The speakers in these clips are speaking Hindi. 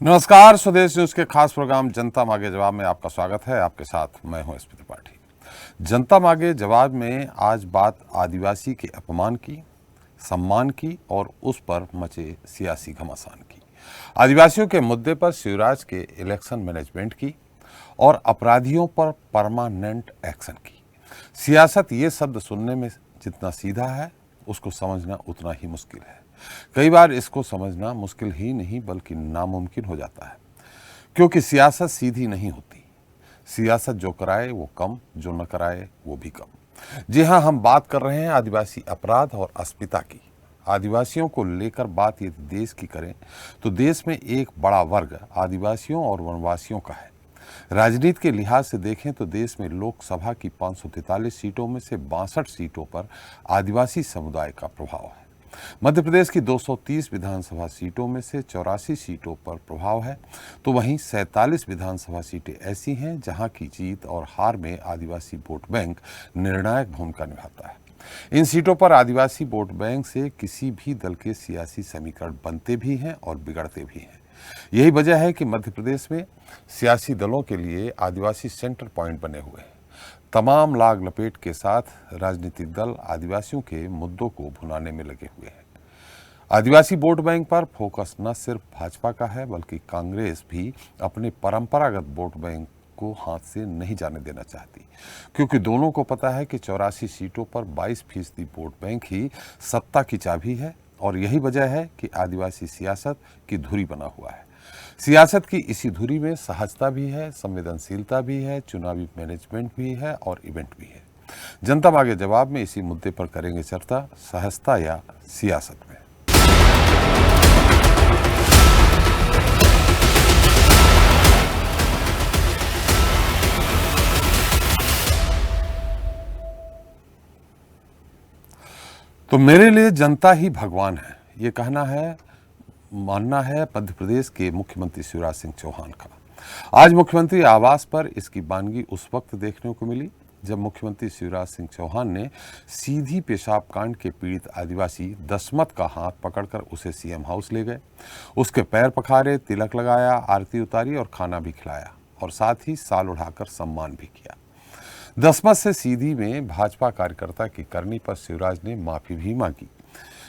नमस्कार, स्वदेश न्यूज के खास प्रोग्राम जनता मांगे जवाब में आपका स्वागत है। आपके साथ मैं हूं एसपी त्रिपाठी। जनता मांगे जवाब में आज बात आदिवासी के अपमान की, सम्मान की और उस पर मचे सियासी घमासान की। आदिवासियों के मुद्दे पर शिवराज के इलेक्शन मैनेजमेंट की और अपराधियों पर परमानेंट एक्शन की। सियासत ये शब्द सुनने में जितना सीधा है, उसको समझना उतना ही मुश्किल है। कई बार इसको समझना मुश्किल ही नहीं बल्कि नामुमकिन हो जाता है, क्योंकि सियासत सीधी नहीं होती। सियासत जो कराए वो कम, जो न कराए वो भी कम। जी हाँ, हम बात कर रहे हैं आदिवासी अपराध और अस्मिता की। आदिवासियों को लेकर बात यदि देश की करें तो देश में एक बड़ा वर्ग आदिवासियों और वनवासियों का है। राजनीति के लिहाज से देखें तो देश में लोकसभा की 543 सीटों में से 62 सीटों पर आदिवासी समुदाय का प्रभाव है। मध्य प्रदेश की 230 विधानसभा सीटों में से 84 सीटों पर प्रभाव है, तो वहीं 47 विधानसभा सीटें ऐसी हैं जहां की जीत और हार में आदिवासी वोट बैंक निर्णायक भूमिका निभाता है। इन सीटों पर आदिवासी वोट बैंक से किसी भी दल के सियासी समीकरण बनते भी हैं और बिगड़ते भी हैं। यही वजह है कि मध्य प्रदेश में सियासी दलों के लिए आदिवासी सेंटर पॉइंट बने हुए हैं। तमाम लाग लपेट के साथ राजनीतिक दल आदिवासियों के मुद्दों को भुनाने में लगे हुए हैं। आदिवासी वोट बैंक पर फोकस न सिर्फ भाजपा का है बल्कि कांग्रेस भी अपने परंपरागत वोट बैंक को हाथ से नहीं जाने देना चाहती, क्योंकि दोनों को पता है कि 84 सीटों पर 22% वोट बैंक ही सत्ता की चाबी है और यही वजह है कि आदिवासी सियासत की धुरी बना हुआ है। सियासत की इसी धुरी में सहजता भी है, संवेदनशीलता भी है, चुनावी मैनेजमेंट भी है और इवेंट भी है। जनता मांगे जवाब में इसी मुद्दे पर करेंगे चर्चा, सहजता या सियासत में। तो मेरे लिए जनता ही भगवान है, ये कहना है, मानना है मध्य प्रदेश के मुख्यमंत्री शिवराज सिंह चौहान का। आज मुख्यमंत्री आवास पर इसकी बानगी उस वक्त देखने को मिली जब मुख्यमंत्री शिवराज सिंह चौहान ने सीधी पेशाब कांड के पीड़ित आदिवासी दशमत का हाथ पकड़कर उसे सीएम हाउस ले गए। उसके पैर पखारे, तिलक लगाया, आरती उतारी और खाना भी खिलाया और साथ ही साल उठाकर सम्मान भी किया। दसमत से सीधी में भाजपा कार्यकर्ता की करनी पर शिवराज ने माफी भी मांगी,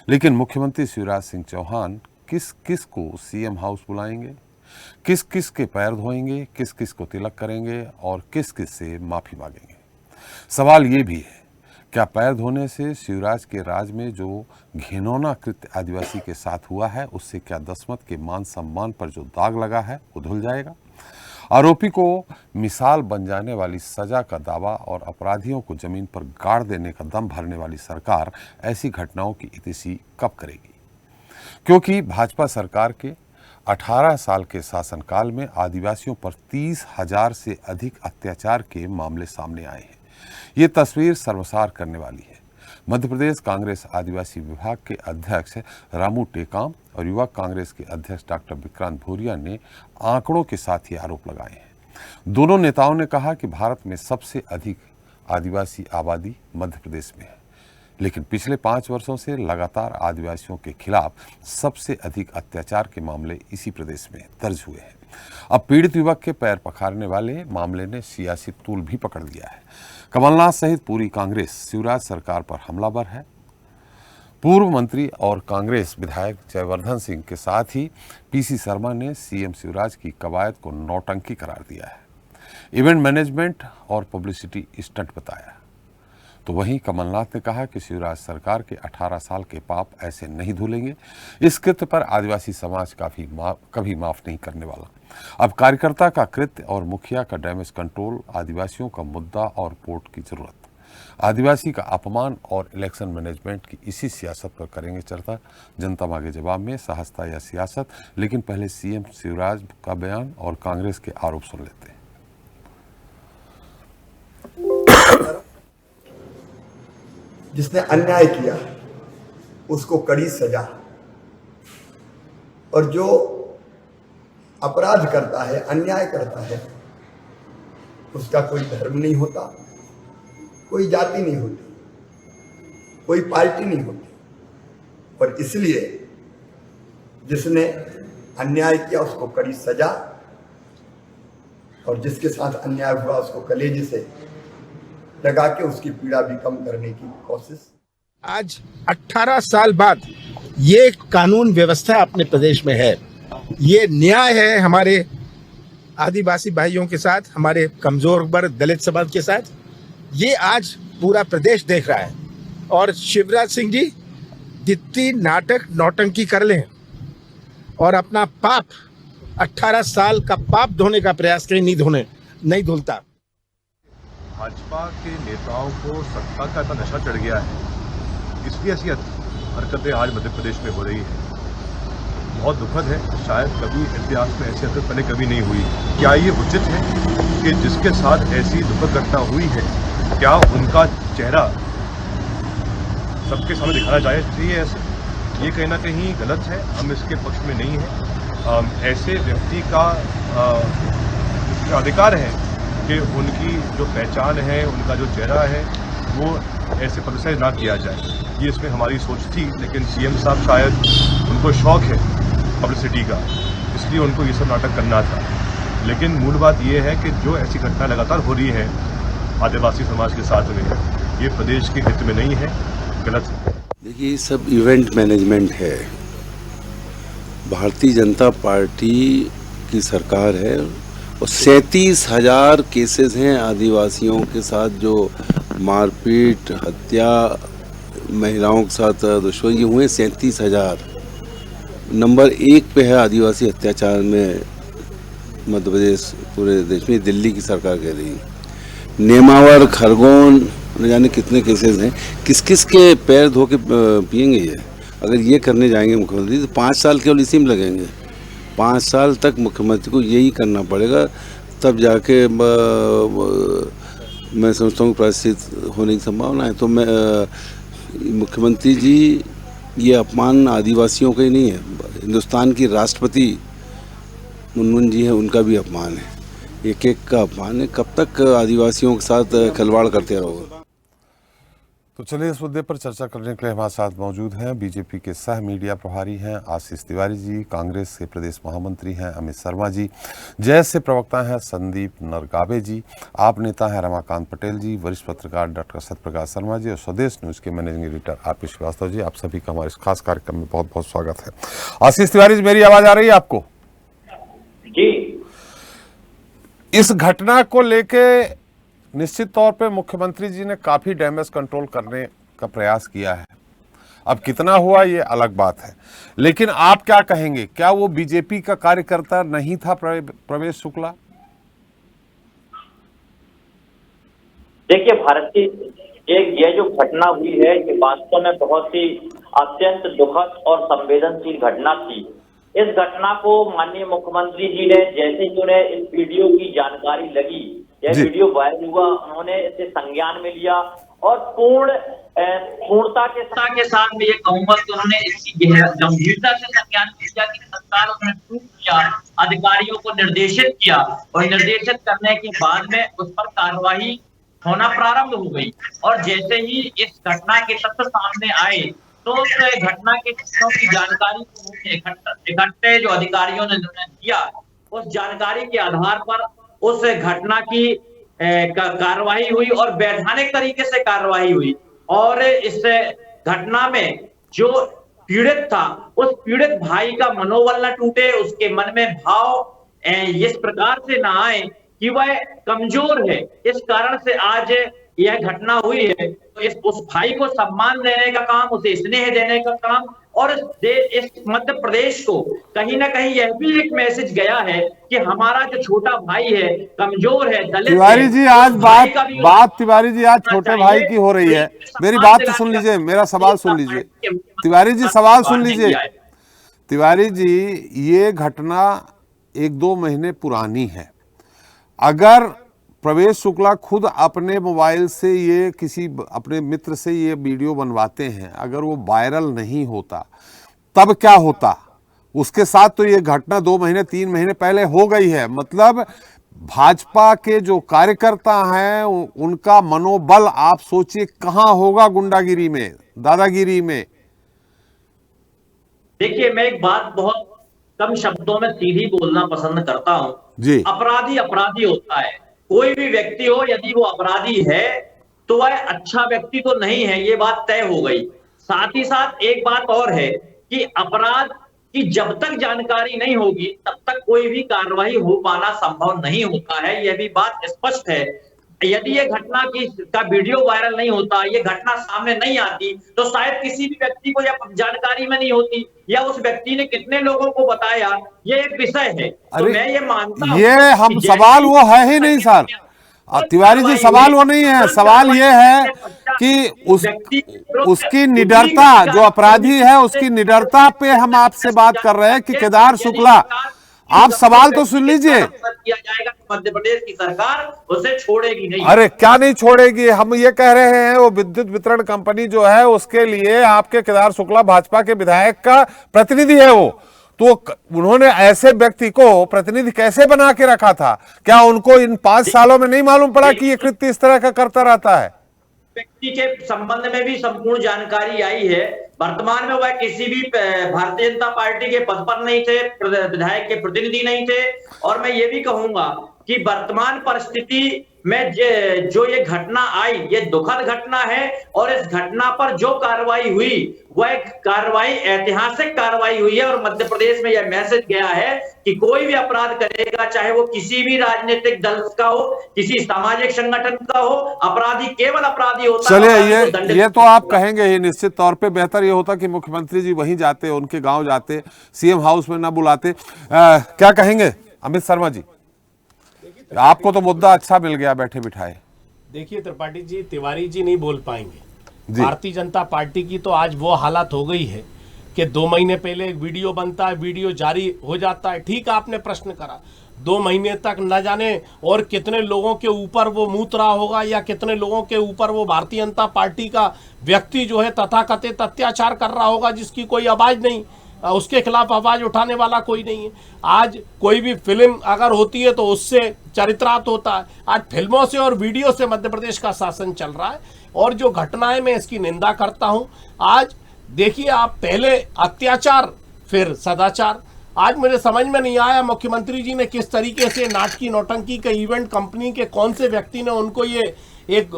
लेकिन मुख्यमंत्री शिवराज सिंह चौहान किस किस को सीएम हाउस बुलाएंगे, किस किस के पैर धोएंगे, किस किस को तिलक करेंगे और किस किस से माफी मांगेंगे। सवाल ये भी है, क्या पैर धोने से शिवराज के राज में जो घिनौना कृत्य आदिवासी के साथ हुआ है उससे क्या दसमत के मान सम्मान पर जो दाग लगा है वो धुल जाएगा? आरोपी को मिसाल बन जाने वाली सजा का दावा और अपराधियों को जमीन पर गाड़ देने का दम भरने वाली सरकार ऐसी घटनाओं की इतिशी कब करेगी? क्योंकि भाजपा सरकार के 18 साल के शासनकाल में आदिवासियों पर 30,000 से अधिक अत्याचार के मामले सामने आए हैं। ये तस्वीर शर्मसार करने वाली है। मध्य प्रदेश कांग्रेस आदिवासी विभाग के अध्यक्ष रामू टेकाम और युवा कांग्रेस के अध्यक्ष डॉक्टर विक्रांत भूरिया ने आंकड़ों के साथ ये आरोप लगाए हैं। दोनों नेताओं ने कहा कि भारत में सबसे अधिक आदिवासी आबादी मध्य प्रदेश में है, लेकिन पिछले 5 वर्षों से लगातार आदिवासियों के खिलाफ सबसे अधिक अत्याचार के मामले इसी प्रदेश में दर्ज हुए हैं। अब पीड़ित युवक के पैर पखारने वाले मामले ने सियासी तूल भी पकड़ लिया है। कमलनाथ सहित पूरी कांग्रेस शिवराज सरकार पर हमलावर है। पूर्व मंत्री और कांग्रेस विधायक जयवर्धन सिंह के साथ ही पीसी शर्मा ने सीएम शिवराज की कवायद को नौटंकी करार दिया है, इवेंट मैनेजमेंट और पब्लिसिटी स्टंट बताया। तो वहीं कमलनाथ ने कहा कि शिवराज सरकार के 18 साल के पाप ऐसे नहीं धुलेंगे। इस कृत्य पर आदिवासी समाज कभी माफ नहीं करने वाला। अब कार्यकर्ता का कृत्य और मुखिया का डैमेज कंट्रोल, आदिवासियों का मुद्दा और वोट की जरूरत, आदिवासी का अपमान और इलेक्शन मैनेजमेंट की इसी सियासत पर करेंगे चर्चा जनता मांगे जवाब में, सहजता या सियासत। लेकिन पहले सीएम शिवराज का बयान और कांग्रेस के आरोप सुन लेते हैं। जिसने अन्याय किया उसको कड़ी सजा, और जो अपराध करता है, अन्याय करता है, उसका कोई धर्म नहीं होता, कोई जाति नहीं होती, कोई पार्टी नहीं होती। और इसलिए जिसने अन्याय किया उसको कड़ी सजा, और जिसके साथ अन्याय हुआ उसको कलेजे से लगा के उसकी पीड़ा भी कम करने की कोशिश। आज 18 साल बाद ये कानून व्यवस्था अपने प्रदेश में है, ये न्याय है हमारे आदिवासी भाइयों के साथ, हमारे कमजोर वर्ग दलित समाज के साथ। ये आज पूरा प्रदेश देख रहा है। और शिवराज सिंह जी जितनी नाटक नौटंकी कर लें और अपना पाप 18 साल का पाप धोने का प्रयास कहीं नहीं धुलता। भाजपा के नेताओं को सत्ता का इतना नशा चढ़ गया है, इसलिए ऐसी हरकतें आज मध्य प्रदेश में हो रही है। बहुत दुखद है, शायद कभी इतिहास में ऐसी हरकत पहले कभी नहीं हुई। क्या ये उचित है कि जिसके साथ ऐसी दुखद घटना हुई है, क्या उनका चेहरा सबके सामने दिखाना चाहिए? ऐसे ये कहीं ना कहीं गलत है, हम इसके पक्ष में नहीं हैं। ऐसे व्यक्ति का अधिकार है कि उनकी जो पहचान है, उनका जो चेहरा है, वो ऐसे पब्लिसाइज ना किया जाए। ये इसमें हमारी सोच थी, लेकिन सीएम साहब शायद उनको शौक है पब्लिसिटी का, इसलिए उनको ये सब नाटक करना था। लेकिन मूल बात ये है कि जो ऐसी घटना लगातार हो रही है आदिवासी समाज के साथ में, ये प्रदेश के हित में नहीं है, गलत है। देखिए, ये सब इवेंट मैनेजमेंट है। भारतीय जनता पार्टी की सरकार है और 37,000 केसेस हैं आदिवासियों के साथ, जो मारपीट, हत्या, महिलाओं के साथ दुश्मनी हुए। 37,000 नंबर 1 पे है आदिवासी अत्याचार में मध्य प्रदेश, पूरे देश में। दिल्ली की सरकार कह रही है। नेमावर, खरगोन, न जाने कितने केसेस हैं। किस किस के पैर धो के पियेंगे ये? अगर ये करने जाएंगे मुख्यमंत्री तो 5 साल केवल इसी में लगेंगे। 5 साल तक मुख्यमंत्री को यही करना पड़ेगा, तब जाके मैं समझता हूँ प्रायश्चित होने की संभावना है। तो मैं मुख्यमंत्री जी, ये अपमान आदिवासियों का ही नहीं है, हिंदुस्तान की राष्ट्रपति मुनमुन जी हैं, उनका भी अपमान है, एक का अपमान है। कब तक आदिवासियों के साथ खिलवाड़ करते रहोगे? तो चलिए, इस मुद्दे पर चर्चा करने के लिए हमारे साथ मौजूद हैं बीजेपी के सह मीडिया प्रभारी हैं आशीष तिवारी जी, कांग्रेस के प्रदेश महामंत्री हैं अमित शर्मा जी, जैस से प्रवक्ता हैं संदीप नरगावे जी, आप नेता हैं रमाकांत पटेल जी, वरिष्ठ पत्रकार डॉक्टर सत्यप्रकाश शर्मा जी और स्वदेश न्यूज़ के managing editor RP Srivastava ji. आप सभी का हमारे इस खास कार्यक्रम में बहुत बहुत स्वागत है। आशीष तिवारी जी, मेरी आवाज़ आ रही है आपको? जी। इस घटना को लेके निश्चित तौर पे मुख्यमंत्री जी ने काफी डैमेज कंट्रोल करने का प्रयास किया है। अब कितना हुआ ये अलग बात है, लेकिन आप क्या कहेंगे, क्या वो बीजेपी का कार्यकर्ता नहीं था प्रवेश शुक्ला? देखिए भारती, ये जो घटना हुई है, ये वास्तव में बहुत ही अत्यंत दुखद और संवेदनशील घटना थी। इस घटना को माननीय मुख्यमंत्री जी ने जैसे ही उन्हें इस वीडियो की जानकारी लगी, यह वीडियो वायरल हुआ, उन्होंने इसे संज्ञान में लिया और पूर्णता के साथ में ये कहूंगा कि उन्होंने इसकी गंभीरता से संज्ञान लिया कि तत्काल उन्होंने किया, अधिकारियों को निर्देशित किया और निर्देशित करने के बाद में उस पर कार्रवाई होना प्रारंभ हो गई। और जैसे ही इस घटना के तथ्य सामने आए तो उस घटना के तथ्यों की जानकारी को इकट्ठे जो अधिकारियों ने दिया, उस जानकारी के आधार पर उस घटना की कार्रवाई हुई और वैधानिक तरीके से कार्रवाई हुई। और इस घटना में जो पीड़ित था, उस पीड़ित भाई का मनोबल न टूटे, उसके मन में भाव इस प्रकार से ना आए कि वह कमजोर है। इस कारण से आज यह घटना हुई है। तो उस भाई को सम्मान देने का काम, उसे स्नेह देने का काम, और इस मध्य प्रदेश को कहीं ना कहीं यह भी एक मैसेज गया है कि हमारा जो छोटा भाई है, कमजोर है, दलित तिवारी जी, आज बात तिवारी जी आज छोटे भाई की हो रही है। मेरी बात तो सुन लीजिए, मेरा सवाल सुन लीजिए। तिवारी जी, सवाल सुन लीजिए। तिवारी जी, ये घटना 1-2 महीने पुरानी है। अगर प्रवेश शुक्ला खुद अपने मोबाइल से ये किसी अपने मित्र से ये वीडियो बनवाते हैं, अगर वो वायरल नहीं होता तब क्या होता? उसके साथ तो ये घटना 2 महीने 3 महीने पहले हो गई है। मतलब भाजपा के जो कार्यकर्ता हैं उनका मनोबल आप सोचिए कहां होगा गुंडागिरी में, दादागिरी में। देखिए, मैं एक बात बहुत कम शब्दों में सीधी बोलना पसंद करता हूं। जी। अपराधी अपराधी होता है, कोई भी व्यक्ति हो, यदि वो अपराधी है तो वह अच्छा व्यक्ति तो नहीं है, ये बात तय हो गई। साथ ही साथ एक बात और है कि अपराध की जब तक जानकारी नहीं होगी तब तक कोई भी कार्रवाई हो पाना संभव नहीं होता है, यह भी बात स्पष्ट है। यदि ये घटना का वीडियो वायरल नहीं होता, ये घटना सामने नहीं आती, तो शायद किसी भी व्यक्ति को यह जानकारी में नहीं होती, या उस व्यक्ति ने कितने लोगों को बताया, ये एक विषय है। तो मैं ये मानता हूं ये हम सवाल वो है ही नहीं सर, तिवारी जी, सवाल वो नहीं है। सवाल ये है कि उसकी निडरता, जो अपराधी है उसकी निडरता पे हम आपसे बात कर रहे हैं कि केदार शुक्ला, आप सवाल तो सुन लीजिए। किया जाएगा, मध्य प्रदेश की सरकार उसे छोड़ेगी नहीं। अरे क्या नहीं छोड़ेगी, हम ये कह रहे हैं वो विद्युत वितरण कंपनी जो है उसके लिए आपके केदार शुक्ला भाजपा के विधायक का प्रतिनिधि है वो, तो उन्होंने ऐसे व्यक्ति को प्रतिनिधि कैसे बना के रखा था? क्या उनको इन 5 सालों में नहीं मालूम पड़ा कि ये कृत्य इस तरह का करता रहता है? व्यक्ति के संबंध में भी संपूर्ण जानकारी आई है। वर्तमान में वह किसी भी भारतीय जनता पार्टी के पद पर नहीं थे, विधायक के प्रतिनिधि नहीं थे। और मैं ये भी कहूंगा कि वर्तमान परिस्थिति में जो ये घटना आई, ये दुखद घटना है, और इस घटना पर जो कार्रवाई हुई वह कार्रवाई ऐतिहासिक कार्रवाई हुई है। और मध्य प्रदेश में यह मैसेज गया है कि कोई भी अपराध करेगा, चाहे वो किसी भी राजनीतिक दल का हो, किसी सामाजिक संगठन का हो, अपराधी केवल अपराधी होता है। चलिए, ये तो आप कहेंगे ही निश्चित तौर पे। बेहतर ये होता कि मुख्यमंत्री जी वहीं जाते, उनके गांव जाते, सीएम हाउस में ना बुलाते। क्या कहेंगे अमित शर्मा जी? आपको तो मुद्दा अच्छा मिल गया बैठे बिठाए। देखिए त्रिपाठी जी, तिवारी जी नहीं बोल पाएंगे। भारतीय जनता पार्टी की तो आज वो हालत हो गई है कि 2 महीने पहले एक वीडियो बनता है, वीडियो जारी हो जाता है। ठीक आपने प्रश्न करा, 2 महीने तक न जाने और कितने लोगों के ऊपर वो मूत रहा होगा, या कितने लोगों के ऊपर वो भारतीय जनता पार्टी का व्यक्ति जो है तथाकथित अत्याचार कर रहा होगा, जिसकी कोई आवाज नहीं, उसके खिलाफ आवाज उठाने वाला कोई नहीं है। आज कोई भी फिल्म अगर होती है तो उससे चरित्रार्थ होता है। आज फिल्मों से और वीडियो से मध्य प्रदेश का शासन चल रहा है, और जो घटनाएं, मैं इसकी निंदा करता हूं। आज देखिए, आप पहले अत्याचार फिर सदाचार। आज मुझे समझ में नहीं आया मुख्यमंत्री जी ने किस तरीके से नाटकी नौटंकी के इवेंट कंपनी के कौन से व्यक्ति ने उनको ये एक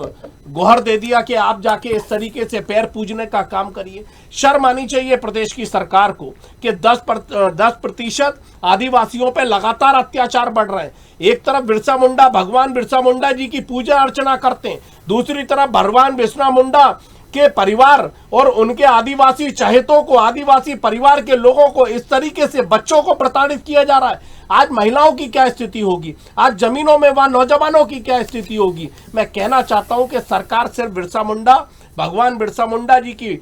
गुहार दे दिया कि आप जाके इस तरीके से पैर पूजने का काम करिए। शर्म आनी चाहिए प्रदेश की सरकार को कि 10% आदिवासियों पे लगातार अत्याचार बढ़ रहे हैं। एक तरफ बिरसा मुंडा, भगवान बिरसा मुंडा जी की पूजा अर्चना करते हैं, दूसरी तरफ भगवान बिरसा मुंडा के परिवार और उनके आदिवासी चहेतों को, आदिवासी परिवार के लोगों को इस तरीके से बच्चों को प्रताड़ित किया जा रहा है। आज महिलाओं की क्या स्थिति होगी, आज जमीनों में वहां नौजवानों की क्या स्थिति होगी। मैं कहना चाहता हूं कि सरकार सिर्फ बिरसा मुंडा, भगवान बिरसा मुंडा जी की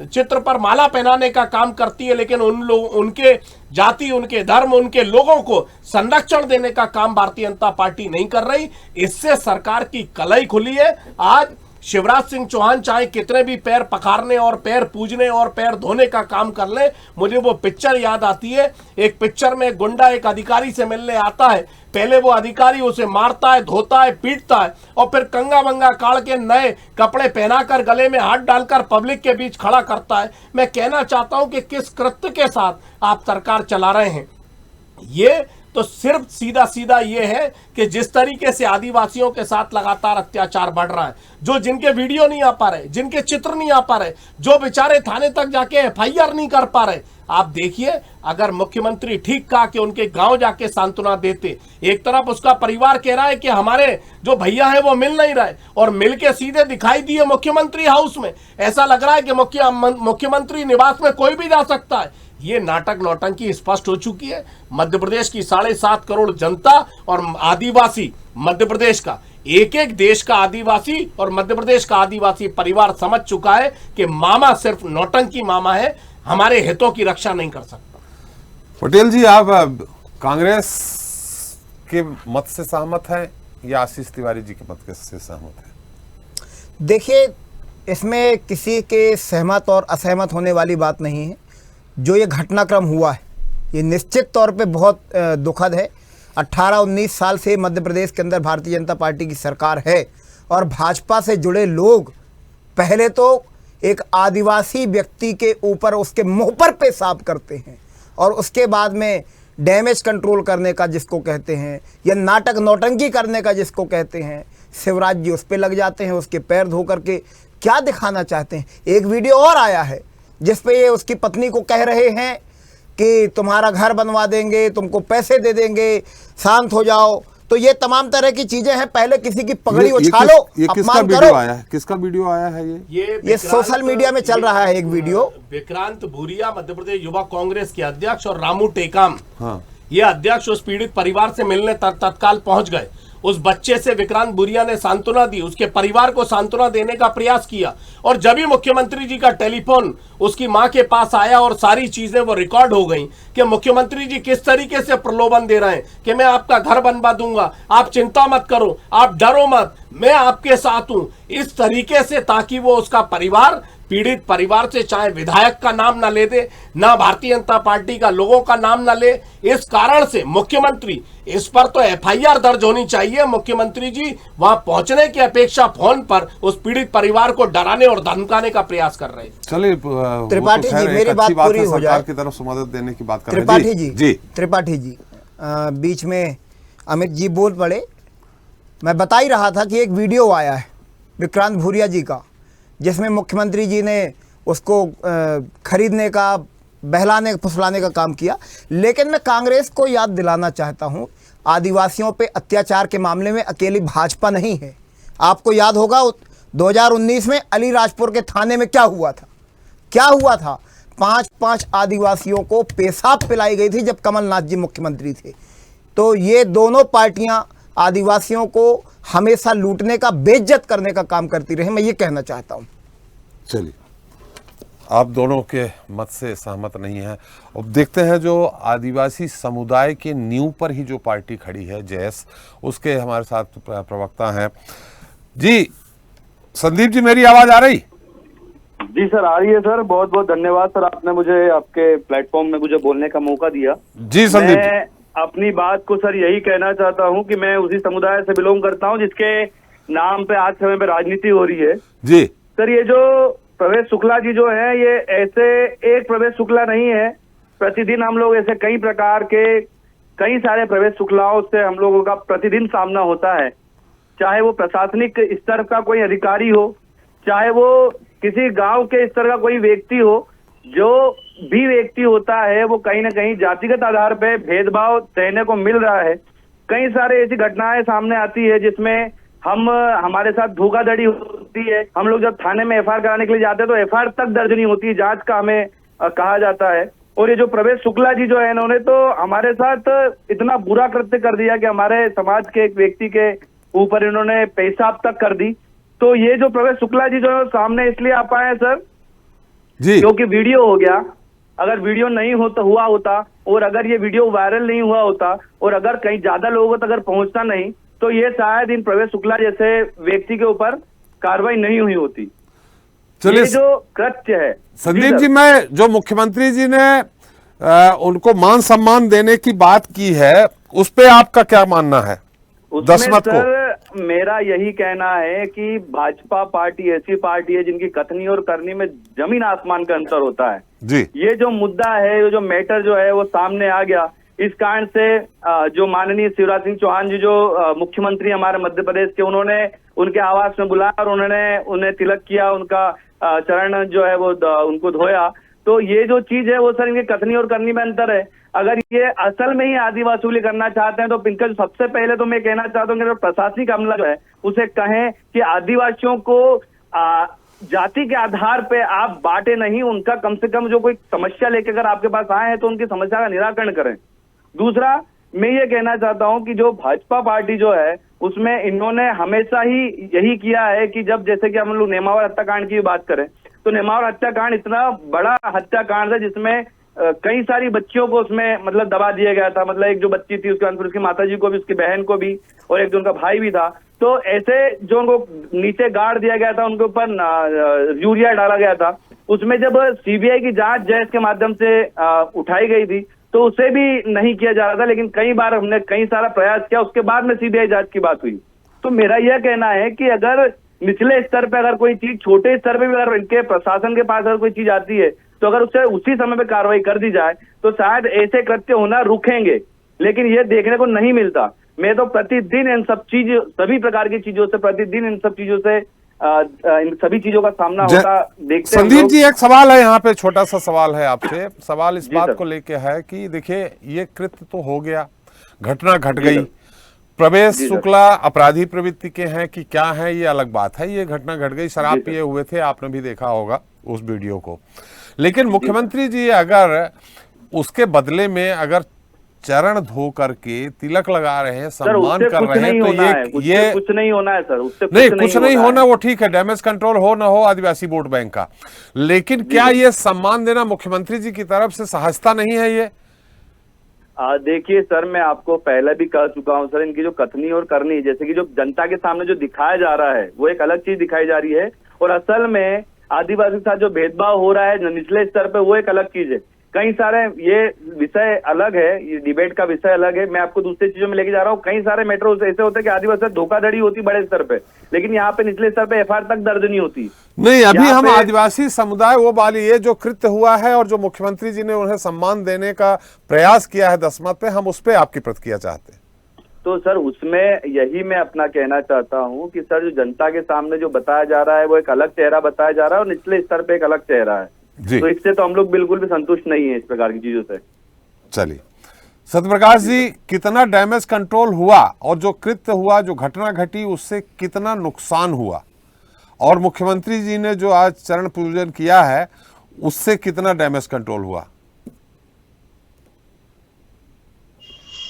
चित्र पर माला पहनाने का काम करती है, लेकिन उनके जाति, उनके धर्म, उनके लोगों को संरक्षण देने का काम भारतीय जनता पार्टी नहीं कर रही। इससे सरकार की कलई खुली है। आज शिवराज सिंह चौहान चाहे कितने भी पैर पखारने और पैर पूजने और पैर धोने का काम कर ले, मुझे वो पिक्चर याद आती है। एक पिक्चर में गुंडा एक अधिकारी से मिलने आता है, पहले वो अधिकारी उसे मारता है, धोता है, पीटता है, और फिर कंगा वंगा काट के नए कपड़े पहनाकर गले में हाथ डालकर पब्लिक के बीच खड़ा करता है। मैं कहना चाहता हूं कि किस कृत्य के साथ आप सरकार चला रहे हैं। ये तो सिर्फ सीधा सीधा ये है कि जिस तरीके से आदिवासियों के साथ लगातार अत्याचार बढ़ रहा है, जो जिनके वीडियो नहीं आ पा रहे, जिनके चित्र नहीं आ पा रहे, जो बेचारे थाने तक जाके एफआईआर नहीं कर पा रहे। आप देखिए, अगर मुख्यमंत्री ठीक कहा कि उनके गांव जाके सांत्वना देते, एक तरफ उसका परिवार कह रहा है कि हमारे जो भैया है वो मिल नहीं रहे, और मिल के सीधे दिखाई दिए मुख्यमंत्री हाउस में। ऐसा लग रहा है कि मुख्यमंत्री निवास में कोई भी जा सकता है। ये नाटक नौटंकी स्पष्ट हो चुकी है। मध्य प्रदेश की 7.5 करोड़ जनता और आदिवासी, मध्य प्रदेश का एक देश का आदिवासी और मध्य प्रदेश का आदिवासी परिवार समझ चुका है कि मामा सिर्फ नौटंकी मामा है, हमारे हितों की रक्षा नहीं कर सकता। पटेल जी, आप कांग्रेस के मत से सहमत हैं या आशीष तिवारी जी के मत से सहमत हैं? देखिए, इसमें किसी के सहमत और असहमत होने वाली बात नहीं है। जो ये घटनाक्रम हुआ है ये निश्चित तौर पे बहुत दुखद है। 18-19 साल से मध्य प्रदेश के अंदर भारतीय जनता पार्टी की सरकार है, और भाजपा से जुड़े लोग पहले तो एक आदिवासी व्यक्ति के ऊपर उसके मुंह पर पेशाब करते हैं, और उसके बाद में डैमेज कंट्रोल करने का जिसको कहते हैं, या नाटक नौटंकी करने का जिसको कहते हैं, शिवराज जी उस पे लग जाते हैं, उसके पैर धो करके क्या दिखाना चाहते हैं। एक वीडियो और आया है जिस पे ये उसकी पत्नी को कह रहे हैं कि तुम्हारा घर बनवा देंगे, तुमको पैसे दे देंगे, शांत हो जाओ। तो ये तमाम तरह की चीजें हैं। पहले किसी की पगड़ी उछालो, ये किसका अपमान वीडियो करो। आया है? किसका वीडियो आया है ये ये सोशल मीडिया में चल रहा है एक वीडियो। विक्रांत भूरिया मध्य प्रदेश युवा कांग्रेस के अध्यक्ष और रामू टेकाम, हाँ, ये अध्यक्ष उस पीड़ित परिवार से मिलने तत्काल पहुंच गए। उस बच्चे से विक्रांत भूरिया ने सांत्वना दी, उसके परिवार को सांत्वना देने का प्रयास किया, और जब ही मुख्यमंत्री जी का टेलीफोन उसकी मां के पास आया और सारी चीजें वो रिकॉर्ड हो गई कि मुख्यमंत्री जी किस तरीके से प्रलोभन दे रहे हैं कि मैं आपका घर बनवा दूंगा, आप चिंता मत करो, आप डरो मत, मैं आपके साथ हूं, इस तरीके से, ताकि वो उसका परिवार, पीड़ित परिवार से चाहे विधायक का नाम ना ले दे, ना भारतीय जनता पार्टी का लोगों का नाम ना ले। इस कारण से मुख्यमंत्री, इस पर तो एफआईआर दर्ज होनी चाहिए। मुख्यमंत्री जी वहां पहुंचने की अपेक्षा फोन पर उस पीड़ित परिवार को डराने और धमकाने का प्रयास कर रहे हैं। चलिए त्रिपाठी जी, मेरी बात पूरी हो जाए। सरकार की तरफ से मदद देने की बात कर रहे हैं। त्रिपाठी जी बीच में अमित जी बोल पड़े। मैं बता ही रहा था कि एक वीडियो आया है विक्रांत भूरिया जी का, जिसमें मुख्यमंत्री जी ने उसको खरीदने का, बहलाने फुसलाने का काम किया। लेकिन मैं कांग्रेस को याद दिलाना चाहता हूं, आदिवासियों पे अत्याचार के मामले में अकेली भाजपा नहीं है। आपको याद होगा 2019 में अलीराजपुर के थाने में क्या हुआ था? क्या हुआ था? 5 आदिवासियों को पेशाब पिलाई गई थी जब कमलनाथ जी मुख्यमंत्री थे। तो ये दोनों पार्टियां आदिवासियों को हमेशा लूटने का, बेइज्जत करने का काम करती रही। मैं ये कहना चाहता हूं। चलिए, आप दोनों के मत से सहमत नहीं है। अब देखते हैं जो आदिवासी समुदाय के नींव पर ही जो पार्टी खड़ी है, जैस, उसके हमारे साथ प्रवक्ता हैं जी। संदीप जी, मेरी आवाज आ रही? जी सर, आ रही है सर। बहुत बहुत धन्यवाद सर, आपने मुझे आपके प्लेटफॉर्म में मुझे बोलने का मौका दिया। जी संदीप, मैं अपनी बात को सर यही कहना चाहता हूं कि मैं उसी समुदाय से बिलोंग करता हूं जिसके नाम पे आज समय पे राजनीति हो रही है। जी सर, ये जो प्रवेश शुक्ला जी जो है, ये ऐसे एक प्रवेश शुक्ला नहीं है। प्रतिदिन हम लोग ऐसे कई प्रकार के, कई सारे प्रवेश शुक्लाओं से हम लोगों का प्रतिदिन सामना होता है। चाहे वो प्रशासनिक स्तर का कोई अधिकारी हो, चाहे वो किसी गांव के स्तर का कोई व्यक्ति हो, जो भी व्यक्ति होता है वो कहीं ना कहीं जातिगत आधार पे भेदभाव सहने को मिल रहा है। कई सारे ऐसी घटनाएं सामने आती है जिसमें हमारे साथ धोखाधड़ी होती है। हम लोग जब थाने में एफआईआर कराने के लिए जाते हैं तो एफआईआर तक दर्ज नहीं होती, जांच का हमें कहा जाता है। और ये जो प्रवेश शुक्ला जी जो है, इन्होंने तो हमारे साथ इतना बुरा कृत्य कर दिया कि हमारे समाज के एक व्यक्ति के ऊपर इन्होंने पेशाब तक कर दी। तो ये जो प्रवेश शुक्ला जी जो है सामने इसलिए आ पाए हैं सर जी, क्योंकि वीडियो हो गया। अगर वीडियो नहीं हुआ होता, और अगर ये वीडियो वायरल नहीं हुआ होता, और अगर कहीं ज्यादा लोगों तक अगर पहुंचता नहीं, तो ये शायद इन प्रवेश शुक्ला जैसे व्यक्ति के ऊपर कार्रवाई नहीं हुई होती। चलिए, ये जो कृत्य है संदीप जी, मैं जो मुख्यमंत्री जी ने उनको मान सम्मान देने की बात की है, उस पे आपका क्या मानना है? 10 मत को। सर, मेरा यही कहना है कि भाजपा पार्टी ऐसी पार्टी है जिनकी कथनी और करनी में जमीन आसमान का अंतर होता है जी। ये जो मुद्दा है, जो मैटर जो है वो सामने आ गया। इस कारण से जो माननीय शिवराज सिंह चौहान जी जो मुख्यमंत्री हमारे मध्य प्रदेश के, उन्होंने उनके आवास में बुलाया और उन्होंने उन्हें तिलक किया, उनका चरण जो है वो उनको धोया। तो ये जो चीज है वो सर इनके कथनी और करनी में अंतर है। अगर ये असल में ही आदिवासी वसूली करना चाहते हैं तो इनका सबसे पहले तो मैं कहना चाहता हूँ कि प्रशासनिक अमला जो है उसे कहें कि आदिवासियों को जाति के आधार पे आप बांटे नहीं, उनका कम से कम जो कोई समस्या लेकर अगर आपके पास आए हैं तो उनकी समस्या का निराकरण करें। दूसरा, मैं ये कहना चाहता हूं कि जो भाजपा पार्टी जो है उसमें इन्होंने हमेशा ही यही किया है कि जब, जैसे कि हम लोग नेमावर हत्याकांड की बात करें तो नेमावर हत्याकांड इतना बड़ा हत्याकांड है जिसमें कई सारी बच्चियों को उसमें मतलब दबा दिया गया था। मतलब एक जो बच्ची थी उसके अंदर उसकी माताजी को भी, उसकी बहन को भी, और एक जो उनका भाई भी था। तो ऐसे जो उनको नीचे गाड़ दिया गया था, उनके ऊपर यूरिया डाला गया था। उसमें जब सीबीआई की जांच जैस के माध्यम से उठाई गई थी तो उसे भी नहीं किया जा रहा था, लेकिन कई बार हमने कई सारा प्रयास किया, उसके बाद में सीबीआई जांच की बात हुई। तो मेरा यह कहना है कि अगर निचले स्तर पे अगर कोई चीज, छोटे स्तर पे भी अगर इनके प्रशासन के पास अगर कोई चीज आती है तो अगर उससे उसी समय पे कार्रवाई कर दी जाए तो तो शायद ऐसे कृत्य होना रुकेंगे, लेकिन ये देखने को नहीं मिलता। मैं तो प्रतिदिन इन सब चीज, सभी प्रकार की चीजों से, प्रतिदिन इन सब चीजों से, इन सभी चीजों का सामना होता देखते हैं। संदीप जी, एक सवाल है यहाँ पे, छोटा सा सवाल है आपसे। सवाल इस बात सर। को लेके है कि देखिए, ये कृत्य तो हो गया, घटना घट गई, प्रवेश शुक्ला अपराधी प्रवृत्ति के हैं कि क्या है ये अलग बात है, ये घटना घट गई, शराब पिए हुए थे, आपने भी देखा होगा उस वीडियो को। लेकिन मुख्यमंत्री जी अगर उसके बदले में अगर चरण धो करके तिलक लगा रहे हैं, सम्मान कर रहे हैं, तो ये कुछ नहीं होना है सर, उससे नहीं, कुछ नहीं होना, वो ठीक है, डैमेज कंट्रोल हो ना हो आदिवासी वोट बैंक का, लेकिन क्या ये सम्मान देना मुख्यमंत्री जी की तरफ से सहजता नहीं है ये? देखिए सर, मैं आपको पहले भी कह चुका हूं सर, इनकी जो कथनी और करनी, जैसे कि जो जनता के सामने जो दिखाया जा रहा है वो एक अलग चीज दिखाई जा रही है, और असल में आदिवासी के साथ जो भेदभाव हो रहा है निचले स्तर पे, वो एक अलग चीज है। कई सारे, ये विषय अलग है, ये डिबेट का विषय अलग है, मैं आपको दूसरी चीजों में लेके जा रहा हूँ। कई सारे मेट्रो ऐसे होते हैं कि आदिवासी धोखाधड़ी होती बड़े स्तर पे, लेकिन यहाँ पे निचले स्तर पे एफआईआर तक दर्ज नहीं होती। नहीं, अभी हम आदिवासी समुदाय, वो वाली ये जो कृत्य हुआ है और जो मुख्यमंत्री जी ने उन्हें सम्मान देने का प्रयास किया है 10 मत पे, हम उस पर आपकी प्रतिक्रिया चाहते हैं। तो सर, उसमें यही मैं अपना कहना चाहता हूँ कि सर, जो जनता के सामने जो बताया जा रहा है वो एक अलग चेहरा बताया जा रहा है, और निचले स्तर पे एक अलग चेहरा है। तो इससे तो हम लोग बिल्कुल भी संतुष्ट नहीं है इस प्रकार की चीजों से। चलिए सत्यप्रकाश जी, कितना डैमेज कंट्रोल हुआ और जो कृत्य हुआ, जो घटना घटी, उससे कितना नुकसान हुआ, और मुख्यमंत्री जी ने जो आज चरण पूजन किया है उससे कितना डैमेज कंट्रोल हुआ?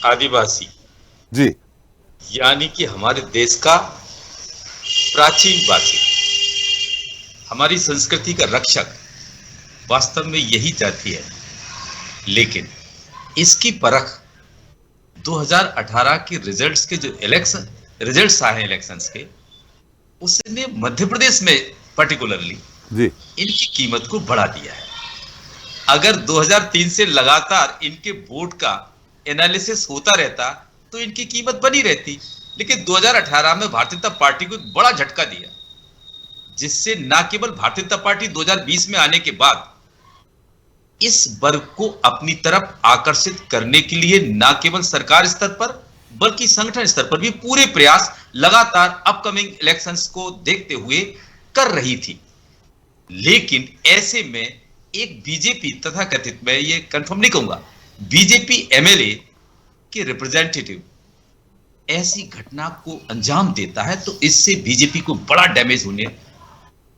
आदिवासी जी, यानी कि हमारे देश का प्राचीन वासी, हमारी संस्कृति का रक्षक, वास्तव में यही जाति है। लेकिन इसकी परख 2018 के रिजल्ट्स के, जो रिजल्ट्स आए हैं इलेक्शंस के, उसने मध्य प्रदेश में पर्टिकुलरली इनकी कीमत को बढ़ा दिया है। अगर 2003 से लगातार इनके वोट का एनालिसिस होता रहता तो इनकी कीमत बनी रहती, लेकिन 2018 में भारतीय जनता पार्टी को एक बड़ा झटका दिया, जिससे न केवल भारतीय जनता पार्टी 2020 में आने के बाद इस वर्ग को अपनी तरफ आकर्षित करने के लिए न केवल सरकार स्तर पर बल्कि संगठन स्तर पर भी पूरे प्रयास लगातार अपकमिंग इलेक्शंस को देखते हुए कर रही थी। लेकिन ऐसे में एक बीजेपी तथा कथित, मैं ये कंफर्म नहीं कहूंगा, बीजेपी एमएलए के रिप्रेजेंटेटिव ऐसी घटना को अंजाम देता है, तो इससे बीजेपी को बड़ा डैमेज होने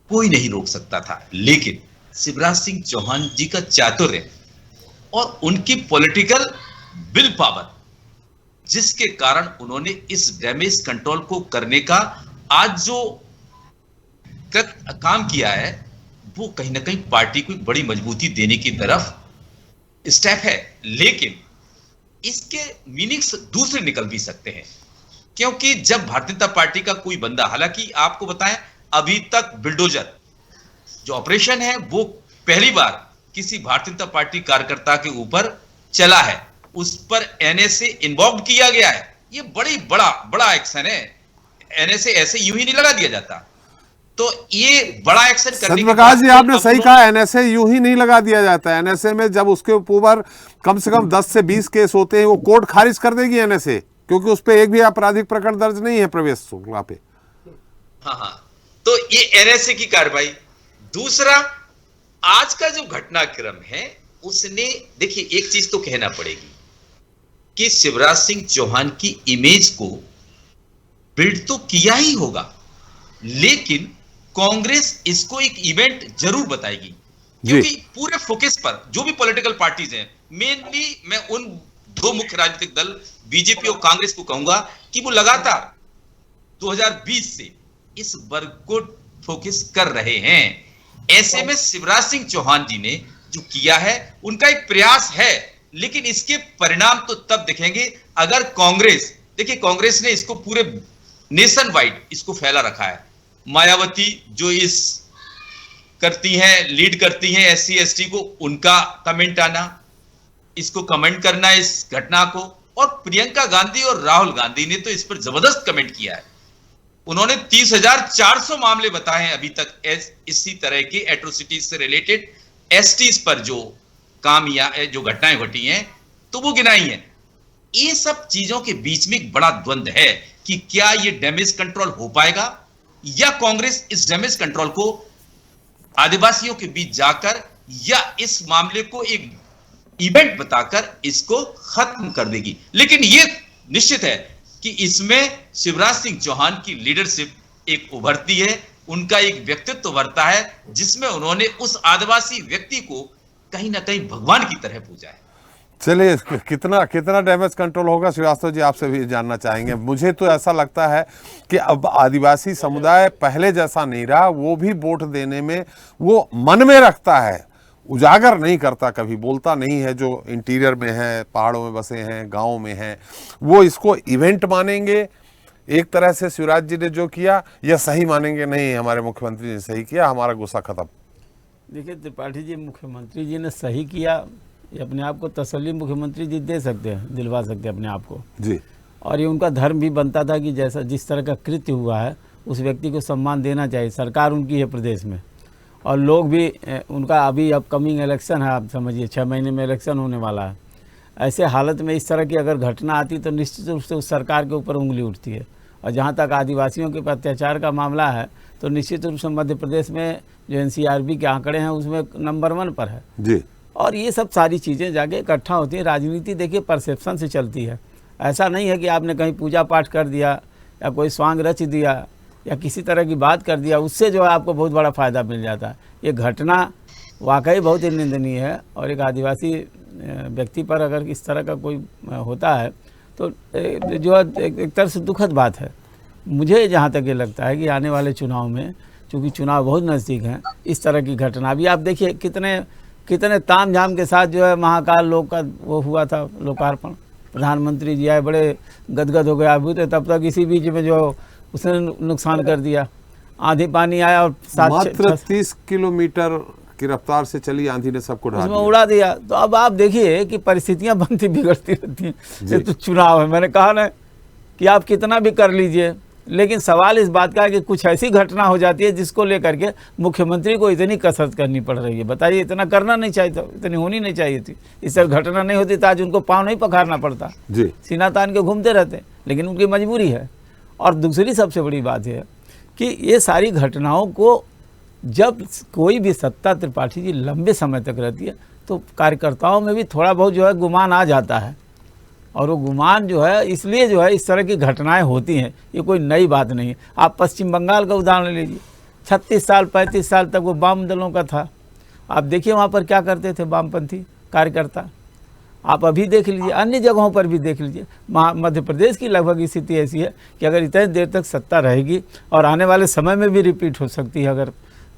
कोई नहीं रोक सकता था। लेकिन शिवराज सिंह चौहान जी का चातुर्य और उनकी पॉलिटिकल विल पावर, जिसके कारण उन्होंने इस डैमेज कंट्रोल को करने का आज जो काम किया है, वो कहीं ना कहीं पार्टी को एक बड़ी मजबूती देने की तरफ स्टेप है। लेकिन इसके मीनिंग्स दूसरे निकल भी सकते हैं, क्योंकि जब भारतीय जनता पार्टी का कोई बंदा, हालांकि आपको बताएं अभी तक बुलडोजर जो ऑपरेशन है वो पहली बार किसी भारतीय जनता पार्टी कार्यकर्ता के ऊपर चला है, उस पर एनएसए इन्वॉल्व किया गया है। ये बड़ा एक्शन है, एनएसए ऐसे यूं ही नहीं लगा दिया जाता, तो ये बड़ा एक्शन करने के सत्यप्रकाश जी, आपने सही कहा, एनएसए यूं ही नहीं लगा दिया जाता है। एनएसए में जब उसके ऊपर कम से कम 10 से 20 केस होते हैं, वो कोर्ट खारिज कर देगी एनएसए, क्योंकि उस पर एक भी आपराधिक प्रकरण दर्ज नहीं है प्रवेश शुक्ला पे। हाँ, तो ये एनएसए की कार्रवाई। दूसरा, आज का जो घटनाक्रम है उसने, देखिए एक चीज तो कहना पड़ेगी कि शिवराज सिंह चौहान की इमेज को बिल्ड तो किया ही होगा, लेकिन कांग्रेस इसको एक इवेंट जरूर बताएगी, क्योंकि पूरे फोकस पर जो भी पॉलिटिकल पार्टीज हैं, मेनली मैं उन दो मुख्य राजनीतिक दल बीजेपी और कांग्रेस को कहूंगा कि वो लगातार 2020 से इस वर्ग को फोकस कर रहे हैं। ऐसे में शिवराज सिंह चौहान जी ने जो किया है उनका एक प्रयास है, लेकिन इसके परिणाम तो तब दिखेंगे अगर कांग्रेस, देखिए कांग्रेस ने इसको पूरे नेशन वाइड इसको फैला रखा है। मायावती जो इस करती हैं, लीड करती हैं एससी एसटी को, उनका कमेंट आना, इसको कमेंट करना इस घटना को, और प्रियंका गांधी और राहुल गांधी ने तो इस पर जबरदस्त कमेंट किया है। उन्होंने 30,400 मामले बताए हैं अभी तक इसी तरह के एट्रोसिटीज से रिलेटेड, एसटीज पर जो काम या जो घटनाएं घटी हैं तो वो गिनाई हैं। ये सब चीजों के बीच में एक बड़ा द्वंद्व है कि क्या ये डैमेज कंट्रोल हो पाएगा या कांग्रेस इस डैमेज कंट्रोल को आदिवासियों के बीच जाकर या इस मामले को एक इवेंट बताकर इसको खत्म कर देगी। लेकिन ये निश्चित है कि इसमें शिवराज सिंह चौहान की लीडरशिप एक उभरती है, उनका एक व्यक्तित्व उभरता है जिसमें उन्होंने उस आदिवासी व्यक्ति को कहीं ना कहीं भगवान की तरह पूजा है। चलिए, कितना डैमेज कंट्रोल होगा श्रीवास्तव जी, आपसे भी जानना चाहेंगे। मुझे तो ऐसा लगता है कि अब आदिवासी समुदाय पहले जैसा नहीं रहा, वो भी वोट देने में वो मन में रखता है, उजागर नहीं करता, कभी बोलता नहीं है। जो इंटीरियर में है, पहाड़ों में बसे हैं, गाँव में हैं, वो इसको इवेंट मानेंगे एक तरह से शिवराज जी ने जो किया, या सही मानेंगे नहीं हमारे मुख्यमंत्री ने सही किया, हमारा गुस्सा खत्म। देखिए त्रिपाठी जी, मुख्यमंत्री जी ने सही किया, ये अपने आप को तसल्ली मुख्यमंत्री जी दे सकते हैं, दिलवा सकते हैं अपने आप को जी। और ये उनका धर्म भी बनता था कि जैसा जिस तरह का कृत्य हुआ है उस व्यक्ति को सम्मान देना चाहिए। सरकार उनकी है प्रदेश में और लोग भी उनका, अभी अपकमिंग इलेक्शन है, आप समझिए 6 महीने में इलेक्शन होने वाला है। ऐसे हालत में इस तरह की अगर घटना आती तो निश्चित रूप से उस सरकार के ऊपर उंगली उठती है। और जहाँ तक आदिवासियों के अत्याचार का मामला है तो निश्चित रूप से मध्य प्रदेश में जो NCRB के आंकड़े हैं उसमें नंबर 1 पर है जी। और ये सब सारी चीज़ें जाके इकट्ठा होती हैं। राजनीति देखिए परसेप्शन से चलती है, ऐसा नहीं है कि आपने कहीं पूजा पाठ कर दिया या कोई स्वांग रच दिया या किसी तरह की बात कर दिया उससे जो है आपको बहुत बड़ा फ़ायदा मिल जाता है। ये घटना वाकई बहुत ही निंदनीय है और एक आदिवासी व्यक्ति पर अगर इस तरह का कोई होता है तो जो एक तरह से दुखद बात है। मुझे जहाँ तक ये लगता है कि आने वाले चुनाव में, चूँकि चुनाव बहुत नज़दीक हैं, इस तरह की घटना भी आप देखिए कितने ताम झाम के साथ जो है महाकाल लोक का वो हुआ था लोकार्पण। प्रधानमंत्री जी आए, बड़े गदगद हो गए अभी तो, तब तक इसी बीच में जो उसने नुकसान कर दिया। आंधी पानी आया और मात्र 30 किलोमीटर की रफ्तार से चली आंधी ने सबको उसमें उड़ा दिया। तो अब आप देखिए कि परिस्थितियां बनती बिगड़ती रहती हैं। ये तो चुनाव है, मैंने कहा ना कि आप कितना भी कर लीजिए, लेकिन सवाल इस बात का है कि कुछ ऐसी घटना हो जाती है जिसको लेकर के मुख्यमंत्री को इतनी कसरत करनी पड़ रही है। बताइए, इतना करना नहीं चाहिए था, इतनी होनी नहीं चाहिए थी। इस तरह घटना नहीं होती तो आज उनको पाँव नहीं पखारना पड़ता जी, सीना तान के घूमते रहते, लेकिन उनकी मजबूरी है। और दूसरी सबसे बड़ी बात है कि ये सारी घटनाओं को जब कोई भी सत्ता त्रिपाठी जी लंबे समय तक रहती है तो कार्यकर्ताओं में भी थोड़ा बहुत जो है गुमान आ जाता है और वो गुमान जो है इसलिए जो है इस तरह की घटनाएं होती हैं। ये कोई नई बात नहीं है। आप पश्चिम बंगाल का उदाहरण लीजिए, 36 साल 35 साल तक वो वाम दलों का था। आप देखिए वहाँ पर क्या करते थे वामपंथी कार्यकर्ता। आप अभी देख लीजिए, अन्य जगहों पर भी देख लीजिए। मध्य प्रदेश की लगभग स्थिति ऐसी है कि अगर इतने देर तक सत्ता रहेगी और आने वाले समय में भी रिपीट हो सकती है, अगर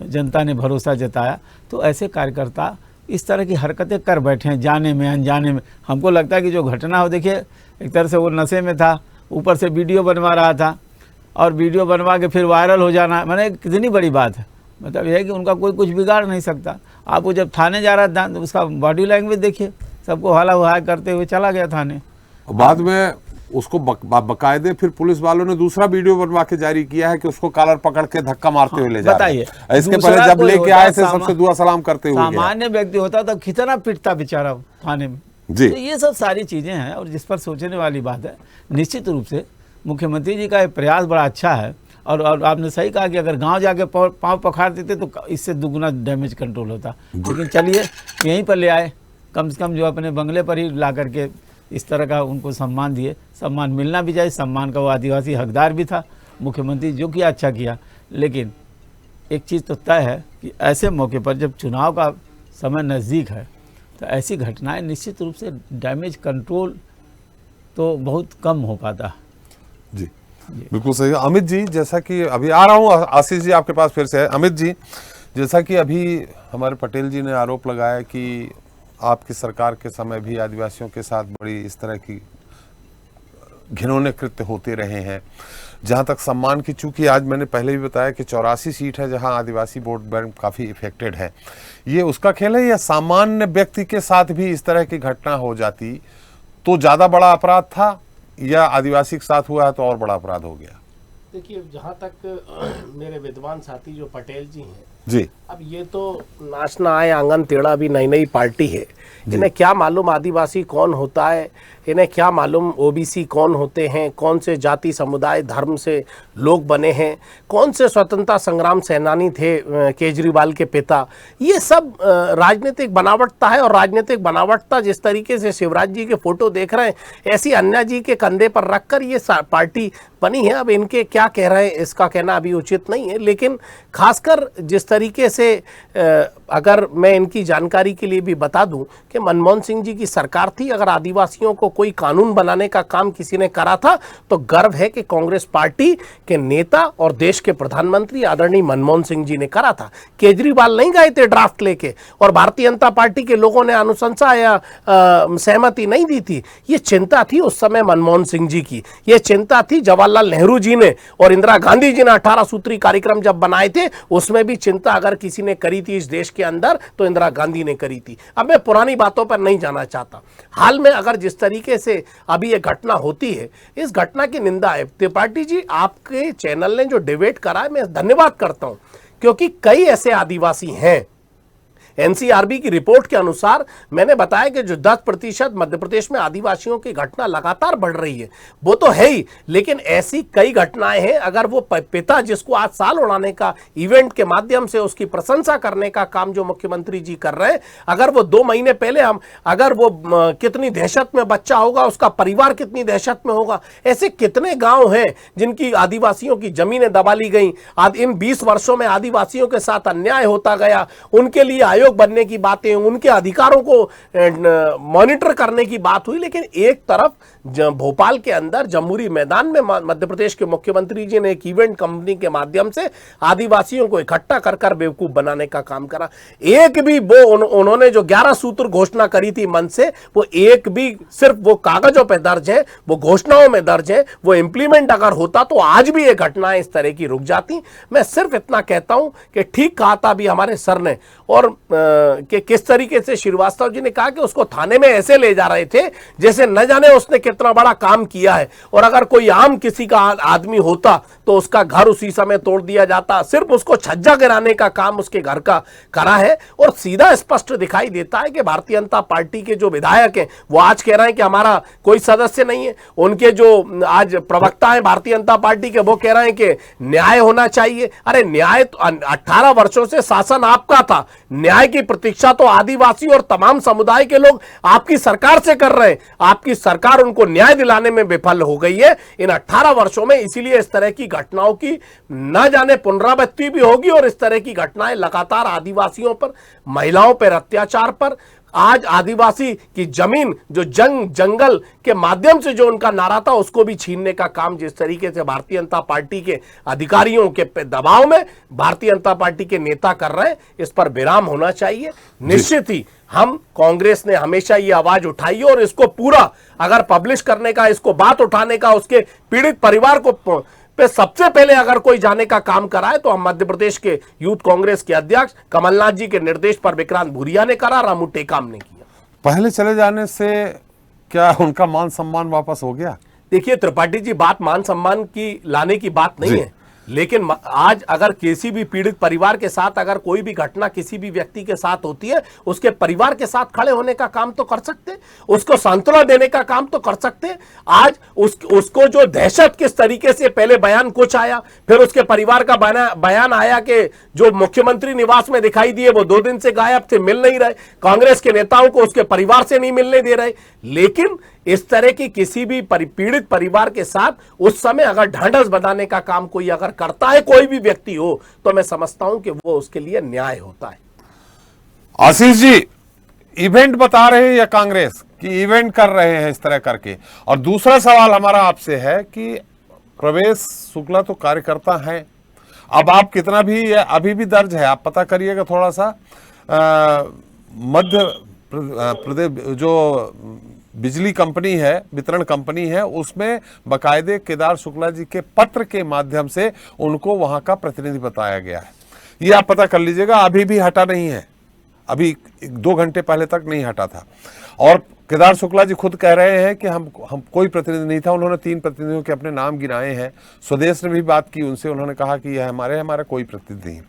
जनता ने भरोसा जताया, तो ऐसे कार्यकर्ता इस तरह की हरकतें कर बैठे हैं जाने में अनजाने में। हमको लगता है कि जो घटना हो, देखिए एक तरह से वो नशे में था, ऊपर से वीडियो बनवा रहा था और वीडियो बनवा के फिर वायरल हो जाना, मैंने कितनी बड़ी बात है। मतलब यह है कि उनका कोई कुछ बिगाड़ नहीं सकता। आप वो जब थाने जा रहा था तो उसका बॉडी लैंग्वेज देखिए, सबको हाला हुआ करते हुए चला गया थाने। बाद में उसको बकायदे फिर पुलिस वालों ने दूसरा वीडियो बनवा के जारी किया है कि उसको कॉलर पकड़ के धक्का मारते हुए ले जा रहे हैं। बताइए, इसके पहले जब लेके आए थे सबसे दुआ सलाम करते हुए सामान्य व्यक्ति होता तो कितना पिटता बेचारा थाने में जी। तो ये सब सारी चीजें हैं और जिस पर सोचने वाली बात है। निश्चित रूप से मुख्यमंत्री जी का प्रयास बड़ा अच्छा है और आपने सही कहा कि अगर गांव जाके पाँव पखार देते तो इससे दुगुना डैमेज कंट्रोल होता। लेकिन चलिए यहीं पर ले आए, कम से कम जो अपने बंगले पर ही ला करके इस तरह का उनको सम्मान दिए। सम्मान मिलना भी चाहिए, सम्मान का वो आदिवासी हकदार भी था। मुख्यमंत्री जो किया अच्छा किया, लेकिन एक चीज़ तो तय है कि ऐसे मौके पर जब चुनाव का समय नज़दीक है तो ऐसी घटनाएं निश्चित रूप से डैमेज कंट्रोल तो बहुत कम हो पाता है जी। बिल्कुल सही। अमित जी, जैसा कि अभी आ रहा हूँ, आशीष जी आपके पास फिर से है। अमित जी, जैसा कि अभी हमारे पटेल जी ने आरोप लगाया कि आपकी सरकार के समय भी आदिवासियों के साथ बड़ी इस तरह की घिनौने कृत्य होते रहे हैं। जहाँ तक सम्मान की, चूंकि आज मैंने पहले भी बताया कि 84 सीट है जहाँ आदिवासी वोट बैंक काफ़ी इफेक्टेड है, ये उसका खेल है या सामान्य व्यक्ति के साथ भी इस तरह की घटना हो जाती तो ज़्यादा बड़ा अपराध था, या आदिवासी के साथ हुआ है तो और बड़ा अपराध हो गया? देखिए, जहाँ तक मेरे विद्वान साथी जो पटेल जी हैं जी। अब ये तो नाचना आए आंगन टेढ़ा भी नई नई पार्टी है, इन्हें क्या मालूम आदिवासी कौन होता है, इन्हें क्या मालूम ओबीसी कौन होते हैं, कौन से जाति समुदाय धर्म से लोग बने हैं, कौन से स्वतंत्रता संग्राम सेनानी थे केजरीवाल के पिता। ये सब राजनीतिक बनावटता है, और राजनीतिक बनावटता जिस तरीके से शिवराज जी के फोटो देख रहे हैं, ऐसी अन्ना जी के कंधे पर रखकर ये पार्टी बनी है। अब इनके क्या कह रहे हैं इसका कहना अभी उचित नहीं है, लेकिन खासकर जिस तरीके से अगर मैं इनकी जानकारी के लिए भी बता दूं कि मनमोहन सिंह जी की सरकार थी, अगर आदिवासियों को कोई कानून बनाने का काम किसी ने करा था तो गर्व है कि कांग्रेस पार्टी के नेता और देश के प्रधानमंत्री आदरणीय मनमोहन सिंह जी ने करा था। केजरीवाल नहीं गए थे ड्राफ्ट लेके, और भारतीय जनता पार्टी के लोगों ने अनुशंसा या सहमति नहीं दी थी। ये चिंता थी उस समय मनमोहन सिंह जी की, ये चिंता थी जवाहरलाल नेहरू जी ने और इंदिरा गांधी जी ने 18 सूत्री कार्यक्रम जब बनाए थे, उसमें भी चिंता अगर किसी ने करी थी इस देश के अंदर तो इंदिरा गांधी ने करी थी। अब मैं पुरानी बातों पर नहीं जाना चाहता। हाल में अगर जिस तरीके से अभी ये घटना होती है, इस घटना की निंदा है। त्रिपाठी जी, आपके चैनल ने जो डिबेट करा है, मैं धन्यवाद करता हूं, क्योंकि कई ऐसे आदिवासी हैं। एनसीआरबी की रिपोर्ट के अनुसार मैंने बताया कि जो 10% मध्य प्रदेश में आदिवासियों की घटना लगातार बढ़ रही है, वो तो है ही, लेकिन ऐसी कई घटनाएं हैं। अगर वो पिता जिसको आज साल उड़ाने का इवेंट के माध्यम से उसकी प्रशंसा करने का काम जो मुख्यमंत्री जी कर रहे हैं, अगर वो 2 महीने पहले अगर वो कितनी दहशत में बच्चा होगा, उसका परिवार कितनी दहशत में होगा। ऐसे कितने गांव हैं जिनकी आदिवासियों की जमीनें दबा ली गई। इन 20 वर्षों में आदिवासियों के साथ अन्याय होता गया। उनके लिए आयोग बनने की बातें, उनके अधिकारों को मॉनिटर करने की बात हुई, लेकिन एक तरफ भोपाल के अंदर जमहूरी मैदान में मध्य प्रदेश के मुख्यमंत्री जी ने एक इवेंट कंपनी के माध्यम से आदिवासियों को इकट्ठा कर बेवकूफ बनाने का काम करा। एक भी वो उन्होंने जो 11 सूत्र घोषणा करी थी मन से, वो एक भी सिर्फ वो कागजों पे दर्ज है, वो घोषणाओं में दर्ज है। वो इंप्लीमेंट अगर होता तो आज भी ये घटनाएं इस तरह की रुक जाती। मैं सिर्फ इतना कहता हूं कि ठीक कहा था अभी हमारे सर ने, और कि किस तरीके से श्रीवास्तव जी ने कहा कि उसको थाने में ऐसे ले जा रहे थे जैसे न जाने उसने कितना बड़ा काम किया है, और अगर कोई आम किसी का आदमी होता तो उसका घर उसी समय तोड़ दिया जाता। सिर्फ उसको छज्जा गिराने का काम उसके घर का करा है, और सीधा स्पष्ट दिखाई देता है कि भारतीय जनता पार्टी के जो विधायक हैं वो आज कह रहे हैं कि हमारा कोई सदस्य नहीं है। उनके जो आज प्रवक्ता हैं भारतीय जनता पार्टी के, वो कह रहे हैं कि न्याय होना चाहिए। अरे न्याय तो 18 वर्षों से शासन आपका था, न्याय की प्रतीक्षा तो आदिवासी और तमाम समुदाय के लोग आपकी सरकार से कर रहे हैं। आपकी सरकार उनको न्याय दिलाने में विफल हो गई है इन 18 वर्षों में। इसीलिए इस तरह की घटनाओं की न जाने पुनरावृत्ति भी होगी, और इस तरह की घटनाएं लगातार आदिवासियों पर, महिलाओं पर अत्याचार पर, आज आदिवासी की जमीन जो जंगल के माध्यम से जो उनका नारा था उसको भी छीनने का काम जिस तरीके से भारतीय जनता पार्टी के अधिकारियों के दबाव में भारतीय जनता पार्टी के नेता कर रहे हैं, इस पर विराम होना चाहिए। निश्चित ही हम कांग्रेस ने हमेशा ये आवाज उठाई है, और इसको पूरा अगर पब्लिश करने का, इसको बात उठाने का, उसके पीड़ित परिवार को पे सबसे पहले अगर कोई जाने का काम कराए तो हम मध्य प्रदेश के यूथ कांग्रेस के अध्यक्ष कमलनाथ जी के निर्देश पर विक्रांत भूरिया ने करा, रामू टेकाम ने किया। पहले चले जाने से क्या उनका मान सम्मान वापस हो गया? देखिए त्रिपाठी जी, बात मान सम्मान की लाने की बात नहीं है, लेकिन आज अगर किसी भी पीड़ित परिवार के साथ अगर कोई भी घटना किसी भी व्यक्ति के साथ होती है, उसके परिवार के साथ खड़े होने का काम तो कर सकते, उसको सांत्वना देने का काम तो कर सकते। आज उसको जो दहशत किस तरीके से, पहले बयान कुछ आया, फिर उसके परिवार का बयान आया कि जो मुख्यमंत्री निवास में दिखाई दिए वो 2 दिन से गायब थे, मिल नहीं रहे, कांग्रेस के नेताओं को उसके परिवार से नहीं मिलने दे रहे। लेकिन इस तरह की किसी भी पीड़ित परिवार के साथ उस समय अगर ढांढस बंधाने का काम कोई अगर करता है, कोई भी व्यक्ति हो, तो मैं समझता हूं कि वो उसके लिए न्याय होता है। आशीष जी, इवेंट बता रहे हैं या कांग्रेस की इवेंट कर रहे हैं इस तरह करके? और दूसरा सवाल हमारा आपसे है कि प्रवेश शुक्ला तो कार्यकर्ता हैं, अब आप कितना भी, अभी भी दर्ज है, आप पता करिएगा थोड़ा सा, मध्य प्रदेश जो बिजली कंपनी है, वितरण कंपनी है, उसमें बकायदे केदार शुक्ला जी के पत्र के माध्यम से उनको वहां का प्रतिनिधि बताया गया है। ये आप पता कर लीजिएगा, अभी भी हटा नहीं है, अभी 2 घंटे पहले तक नहीं हटा था। और केदार शुक्ला जी खुद कह रहे हैं कि हम कोई प्रतिनिधि नहीं था, उन्होंने 3 प्रतिनिधियों के अपने नाम गिनाए हैं। स्वदेश ने भी बात की उनसे, उन्होंने कहा कि यह हमारा कोई प्रतिनिधि नहीं।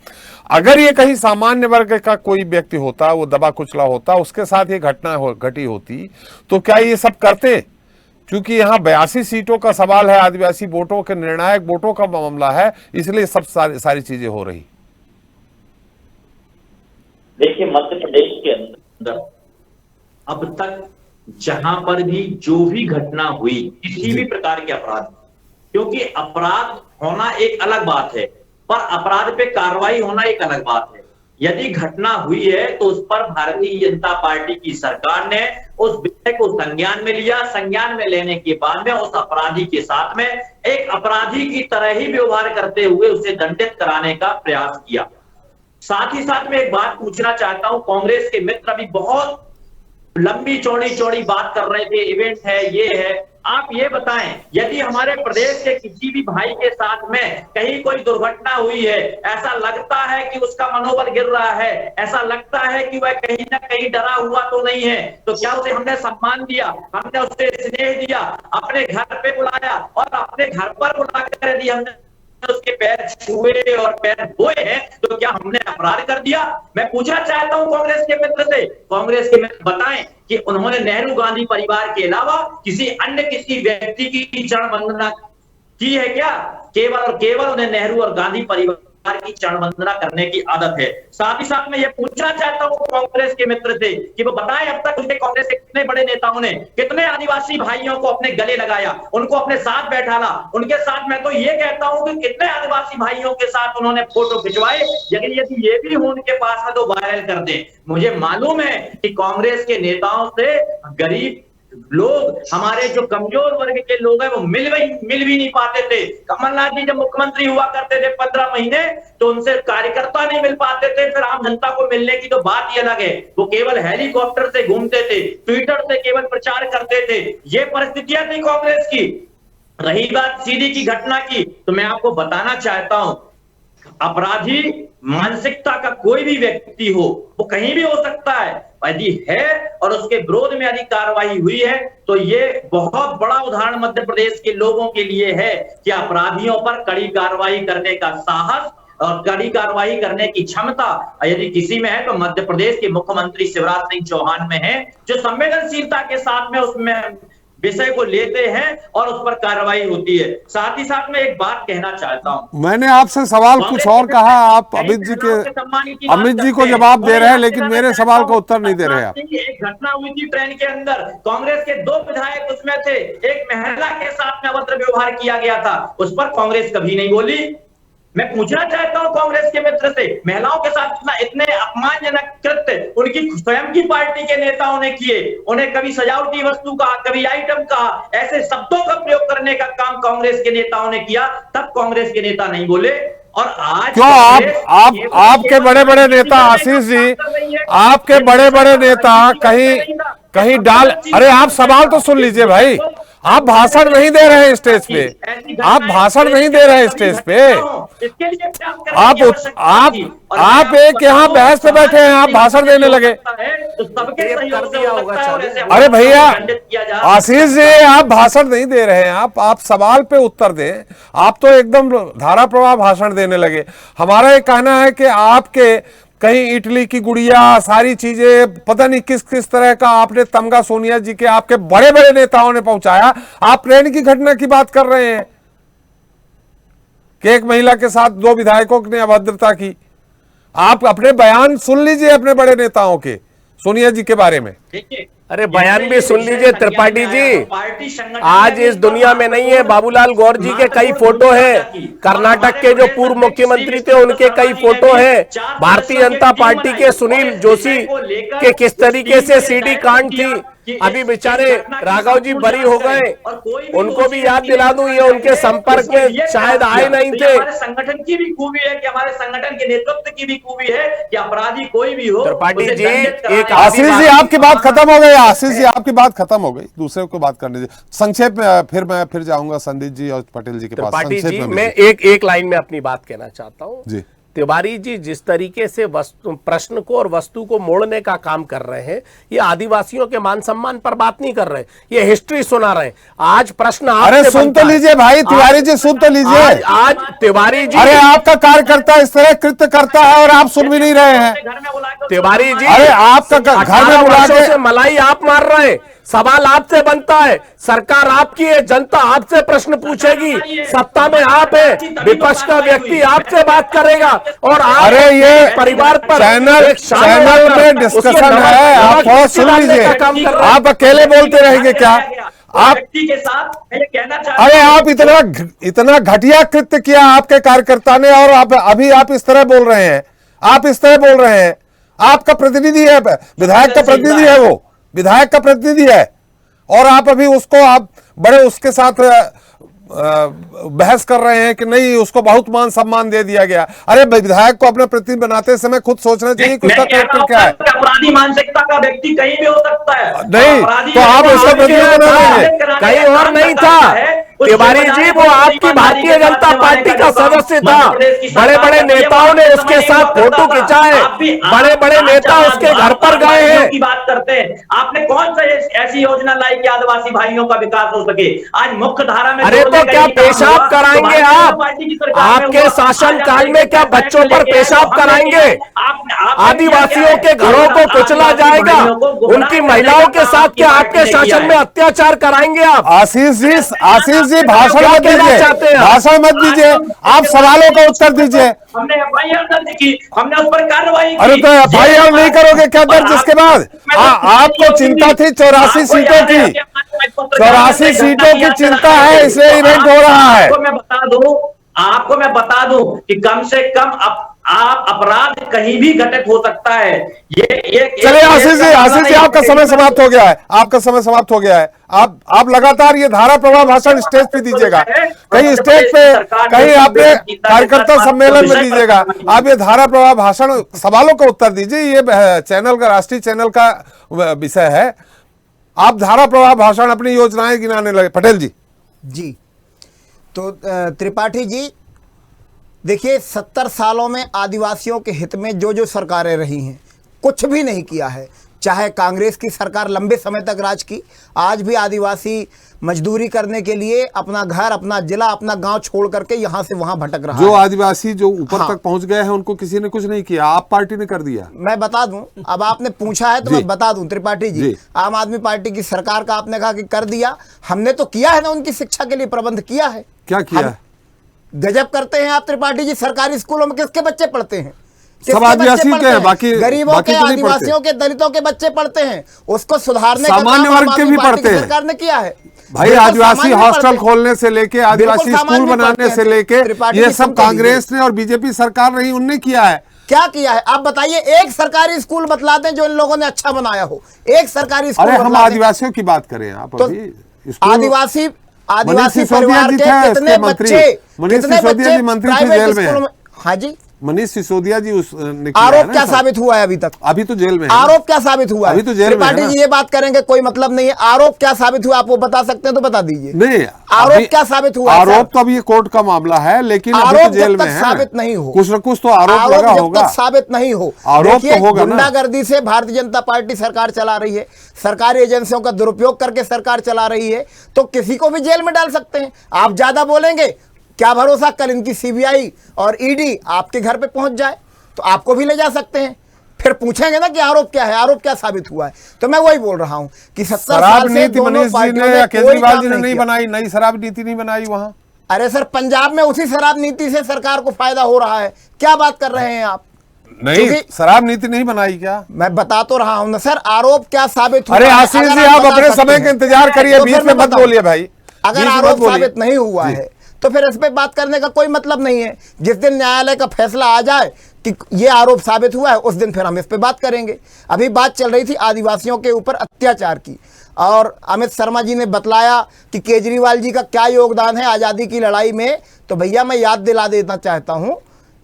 अगर ये कहीं सामान्य वर्ग का कोई व्यक्ति होता, वो दबा कुचला होता, उसके साथ ये घटना घटी होती तो क्या ये सब करते? क्योंकि यहाँ 82 सीटों का सवाल है, आदिवासी वोटों के निर्णायक वोटों का मामला है, इसलिए सब सारी चीजें हो रही। देखिए, मध्य प्रदेश के अंदर अब तक जहां पर भी जो भी घटना हुई, किसी भी प्रकार के अपराध, क्योंकि अपराध होना एक अलग बात है पर अपराध पे कार्रवाई होना एक अलग बात है। यदि घटना हुई है तो उस पर भारतीय जनता पार्टी की सरकार ने उस विषय को संज्ञान में लिया। संज्ञान में लेने के बाद में उस अपराधी के साथ में एक अपराधी की तरह ही व्यवहार करते हुए उसे दंडित कराने का प्रयास किया। साथ ही साथ में एक बात पूछना चाहता हूं, कांग्रेस के मित्र अभी बहुत लंबी चौड़ी बात कर रहे थे, इवेंट है, ये है। आप ये बताएं, यदि हमारे प्रदेश के किसी भी भाई के साथ में कहीं कोई दुर्घटना हुई है, ऐसा लगता है कि उसका मनोबल गिर रहा है, ऐसा लगता है कि वह कहीं ना कहीं डरा हुआ तो नहीं है, तो क्या उसे हमने सम्मान दिया, हमने उसे स्नेह दिया, अपने घर पे बुलाया और अपने घर पर बुलाकर यदि हमने उसके पैर छुए और पैर धोए हैं तो क्या हमने अपराध कर दिया? मैं पूछना चाहता हूं कांग्रेस के मित्र से, कांग्रेस के मित्र बताएं कि उन्होंने नेहरू गांधी परिवार के अलावा किसी व्यक्ति की चरण वंदना की है क्या? केवल और केवल उन्हें नेहरू और गांधी परिवार की चरण वंदना करने की आदत है। साथ ही साथ मैं ये पूछना चाहता हूं कांग्रेस के मित्र से कि वो बताएं अब तक उनके कांग्रेस के कितने बड़े नेताओं ने कितने आदिवासी भाइयों को अपने गले लगाया, उनको अपने साथ बैठाला, उनके साथ मैं तो ये कहता हूं कि कितने आदिवासी भाइयों के साथ उन्होंने फोटो खिंचवाए। यदि ये भी हो उनके पास है तो वायरल कर दें। मुझे मालूम है कि कांग्रेस के नेताओं से गरीब लोग, हमारे जो कमजोर वर्ग के लोग हैं, वो मिल भी नहीं पाते थे। कमलनाथ जी जब मुख्यमंत्री हुआ करते थे 15 महीने, तो उनसे कार्यकर्ता नहीं मिल पाते थे, फिर आम जनता को मिलने की तो बात ही अलग है। वो केवल हेलीकॉप्टर से घूमते थे, ट्विटर से केवल प्रचार करते थे। ये परिस्थितियां थी कांग्रेस की। रही बात सीडी की घटना की, तो मैं आपको बताना चाहता हूं, अपराधी मानसिकता का कोई भी व्यक्ति हो, वो कहीं भी हो सकता है, यदि है और उसके विरोध में यदि कार्रवाई हुई है तो ये बहुत बड़ा उदाहरण मध्य प्रदेश के लोगों के लिए है कि अपराधियों पर कड़ी कार्रवाई करने का साहस और कड़ी कार्रवाई करने की क्षमता यदि किसी में है तो मध्य प्रदेश के मुख्यमंत्री शिवराज सिंह चौहान में है, जो संवेदनशीलता के साथ में उसमें विषय को लेते हैं और उस पर कार्रवाई होती है। साथ ही साथ में एक बात कहना चाहता हूं, मैंने आपसे सवाल कुछ और कहा, आप अमित जी को जवाब दे रहे हैं, लेकिन मेरे सवाल का उत्तर नहीं दे रहे आप। एक घटना हुई थी ट्रेन के अंदर, कांग्रेस के 2 विधायक उसमें थे, एक महिला के साथ में अभद्र व्यवहार किया गया था, उस पर कांग्रेस कभी नहीं बोली। मैं पूछना चाहता हूं कांग्रेस के मित्र से, महिलाओं के साथ इतने अपमानजनक कृत्य उनकी स्वयं की पार्टी के नेताओं ने किए, उन्हें कभी सजावटी वस्तु कहा, कभी आइटम कहा, ऐसे शब्दों का प्रयोग करने का काम कांग्रेस के नेताओं ने किया, तब कांग्रेस के नेता नहीं बोले। और आज क्यों आपके बड़े बड़े नेता आशीष जी, आपके बड़े बड़े नेता कहीं डाल, अरे आप सवाल तो सुन लीजिए भाई, आप भाषण नहीं दे रहे हैं स्टेज पे, आप भाषण नहीं दे रहे हैं स्टेज पे, आप एक यहाँ बहस पे बैठे हैं, आप भाषण देने लगे। अरे भैया आशीष जी, आप भाषण नहीं दे रहे हैं, आप सवाल पे उत्तर दें। आप तो एकदम धारा प्रवाह भाषण देने लगे। हमारा ये कहना है कि आपके कहीं इटली की गुड़िया, सारी चीजें पता नहीं किस किस तरह का आपने तमगा सोनिया जी के आपके बड़े बड़े नेताओं ने पहुंचाया। आप ट्रेन की घटना की बात कर रहे हैं कि एक महिला के साथ 2 विधायकों ने अभद्रता की। आप अपने बयान सुन लीजिए अपने बड़े नेताओं के, सोनिया जी के बारे में। अरे बयान भी सुन लीजिए त्रिपाठी जी, आज इस दुनिया में नहीं है। बाबूलाल गौर जी के कई फोटो हैं, कर्नाटक के जो पूर्व मुख्यमंत्री थे उनके कई फोटो हैं, भारतीय जनता पार्टी के सुनील जोशी के किस तरीके से सीडी कांड थी, अभी बेचारे राघव जी बरी हो गए, उनको भी याद दिला दूं, ये उनके संपर्क में शायद आए नहीं थे। हमारे संगठन की भी खूबी है कि हमारे संगठन के नेतृत्व की भी खूबी है कि अपराधी कोई भी हो। त्रिपाठी जी, एक आशीष जी आपकी बात खत्म हो गई, आशीष जी आपकी बात खत्म हो गई, दूसरे को बात करने दीजिए। संक्षेप में मैं फिर जाऊंगा संदीप जी और पटेल जी के पास। त्रिपाठी जी, मैं एक लाइन में अपनी बात कहना चाहता हूँ। तिवारी जी जिस तरीके से प्रश्न को और वस्तु को मोड़ने का काम कर रहे हैं, ये आदिवासियों के मान सम्मान पर बात नहीं कर रहे, ये हिस्ट्री सुना रहे हैं। आज प्रश्न अरे सुन तो लीजिए भाई, तिवारी जी सुन तो लीजिए। आज तिवारी जी, अरे आपका कार्यकर्ता इस तरह कृत्य करता है और आप सुन भी नहीं रहे हैं। तिवारी जी, अरे आपका घर में बुला के मलाई आप मार रहे हैं, सवाल आपसे बनता है, सरकार आपकी है, जनता आपसे प्रश्न पूछेगी, सत्ता में आप है, विपक्ष का व्यक्ति आपसे बात करेगा और आप अरे ये परिवार पर चैनल में डिस्कशन है, आप थोड़ा सुन लीजिए। आप अकेले बोलते रहेंगे क्या? आप के साथ कहना अरे आप इतना घटिया कृत्य किया आपके कार्यकर्ता ने और अभी आप इस तरह बोल रहे हैं, आप इस तरह बोल रहे हैं। आपका प्रतिनिधि है, विधायक का प्रतिनिधि है, वो विधायक का प्रतिनिधि है और आप अभी उसको आप बड़े उसके साथ बहस कर रहे हैं कि नहीं उसको बहुत मान सम्मान दे दिया गया। अरे विधायक को अपना प्रतिनिधि बनाते समय खुद सोचना चाहिए कि उसका कैरेक्टर क्या है। अपराधी मानसिकता का व्यक्ति कहीं भी हो सकता है, नहीं तो आप उसका प्रतिनिधि बना देंगे। कहीं और नहीं था तिवारी जी, वो आपकी भारतीय जनता पार्टी का सदस्य था, बड़े बड़े नेताओं ने उसके साथ फोटो खिंचाए, बड़े बड़े नेता उसके घर पर गए हैं। की बात करते हैं, आपने कौन सा ऐसी योजना लाई कि आदिवासी भाइयों का विकास हो सके? आज मुख्य धारा में अरे तो क्या पेशाब कराएंगे आप? आपके शासन काल में क्या बच्चों पर पेशाब कराएंगे? आदिवासियों के घरों को कुचला जाएगा, उनकी महिलाओं के साथ क्या आपके शासन में अत्याचार कराएंगे आप? आशीष जी भाषण मत दीजिए, भाषण मत दीजिए, आप सवालों का उत्तर दीजिए। हमने एफआईआर दर्ज की, हमने उस पर कार्रवाई की। अरे तो एफआईआर नहीं करोगे क्या दर्ज? इसके बाद आपको चिंता थी 84 सीटों की, 84 सीटों की चिंता है, इसलिए इवेंट हो रहा है। आपको मैं बता दूं कि कम से कम आप अपराध कहीं भी घटित हो सकता है। ये चलिए आशीष जी आपका समय समाप्त हो गया है, आपका समय समाप्त हो गया है। आप लगातार ये धारा प्रवाह भाषण स्टेज पे दीजिएगा, कहीं स्टेज पे, कहीं आपने कार्यकर्ता सम्मेलन में दीजिएगा। आप ये धारा प्रवाह भाषण सवालों का उत्तर दीजिए, ये चैनल का, राष्ट्रीय चैनल का विषय है। आप धारा प्रवाह भाषण अपनी योजनाएं गिनाने लगे। पटेल जी। तो त्रिपाठी जी देखिए, 70 सालों में आदिवासियों के हित में जो जो सरकारें रही हैं, कुछ भी नहीं किया है। चाहे कांग्रेस की सरकार लंबे समय तक राज की, आज भी आदिवासी मजदूरी करने के लिए अपना घर, अपना जिला, अपना गांव छोड़ करके यहां से वहां भटक रहा है। जो आदिवासी जो ऊपर तक पहुंच गए हैं उनको किसी ने कुछ नहीं किया, आप पार्टी ने कर दिया। मैं बता दूं, अब आपने पूछा है तो मैं बता दूं त्रिपाठी जी, आम आदमी पार्टी की सरकार का आपने कहा कि कर दिया, हमने तो किया है ना, उनकी शिक्षा के लिए प्रबंध किया है। क्या किया है? गजब करते हैं आप त्रिपाठी जी। सरकारी स्कूलों में किसके बच्चे पढ़ते हैं? सब आदिवासी के हैं, बाकी गरीबों के, आदिवासियों के, दलितों के बच्चे पढ़ते हैं। उसको सुधारने का सामान्य वर्ग के भी पढ़ते हैं, सरकार ने किया है भाई। आदिवासी हॉस्टल खोलने से लेके, आदिवासी स्कूल बनाने से लेके, ये सब कांग्रेस ने और बीजेपी सरकार नहीं, उनने किया है। क्या किया है आप बताइए? एक सरकारी स्कूल बतला दें जो इन लोगों ने अच्छा बनाया हो, एक सरकारी स्कूल। अरे हम आदिवासियों की बात करें, आप आदिवासी परिवार के कितने बच्चे प्राइवेट स्कूलों में? हाँ जी, मनीष सिसोदिया जी आरोप क्या साबित हुआ है अभी तक? अभी तो जेल में है। आरोप क्या साबित हुआ है? अभी तो जेल में है। जी ये बात करेंगे कोई मतलब नहीं है। आरोप क्या साबित हुआ, आप वो बता सकते हैं तो बता दीजिए। नहीं, आरोप क्या साबित हुआ? आरोप तो अभी ये कोर्ट का मामला है, लेकिन आरोप तो जेल में है। साबित नहीं हो, कुछ न कुछ तो आरोप लगा होगा। साबित नहीं हो, आरोप तो होगा ना। गुंडागर्दी से भारतीय जनता पार्टी सरकार चला रही है, सरकारी एजेंसियों का दुरुपयोग करके सरकार चला रही है, तो किसी को भी जेल में डाल सकते हैं। आप ज्यादा बोलेंगे, क्या भरोसा कल इनकी सीबीआई और ईडी आपके घर पे पहुंच जाए तो आपको भी ले जा सकते हैं। फिर पूछेंगे ना कि आरोप क्या है, आरोप क्या साबित हुआ है। तो मैं वही बोल रहा हूं कि 70 साल से दोनों पार्टियों ने, केजरीवाल जी ने नहीं बनाई, नई शराब नीति नहीं बनाई वहां। अरे सर, पंजाब में उसी शराब नीति से सरकार को फायदा हो रहा है। क्या बात कर रहे हैं आप? नहीं, शराब नीति नहीं बनाई क्या? मैं बता तो रहा हूं ना सर, आरोप क्या साबित हुआ? अरे आशीष जी, आप अपने समय का इंतजार करिए, बीच में मत बोलिए भाई। अगर आरोप साबित नहीं हुआ है तो फिर इस पे बात करने का कोई मतलब नहीं है। जिस दिन न्यायालय का फैसला आ जाए कि ये आरोप साबित हुआ है, उस दिन फिर हम इस पे बात करेंगे। अभी बात चल रही थी आदिवासियों के ऊपर अत्याचार की, और अमित शर्मा जी ने बतलाया कि केजरीवाल जी का क्या योगदान है आज़ादी की लड़ाई में। तो भैया मैं याद दिला देना चाहता हूँ,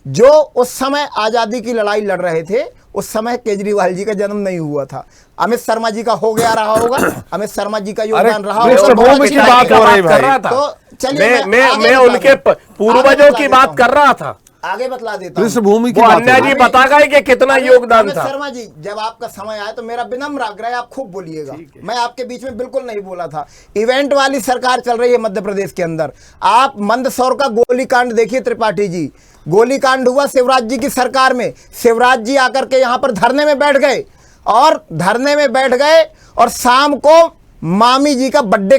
जो उस समय आज़ादी की लड़ाई लड़ रहे थे, उस समय केजरीवाल जी का जन्म नहीं हुआ था। अमित शर्मा जी का हो गया रहा होगा, अमित शर्मा जी का योगदान रहा होगा। तो चलिए मैं उनके पूर्वजों की बात कर रहा था। आगे बतला देता हूं। पृष्ठभूमि की वो बात अन्या हो जी रही बताएगा कि कितना योगदान अमित था। शर्मा जी, जब आपका समय आए तो मेरा विनम्र आग्रह है आप खूब बोलिएगा, मैं आपके बीच में बिल्कुल नहीं बोला था। इवेंट वाली सरकार चल रही है मध्य प्रदेश के अंदर। आप मंदसौर का गोलीकांड देखिए त्रिपाठी जी, गोलीकांड हुआ शिवराज जी की सरकार में। शिवराज जी आकर के यहाँ पर धरने में बैठ गए और शाम को मामी जी का बर्थडे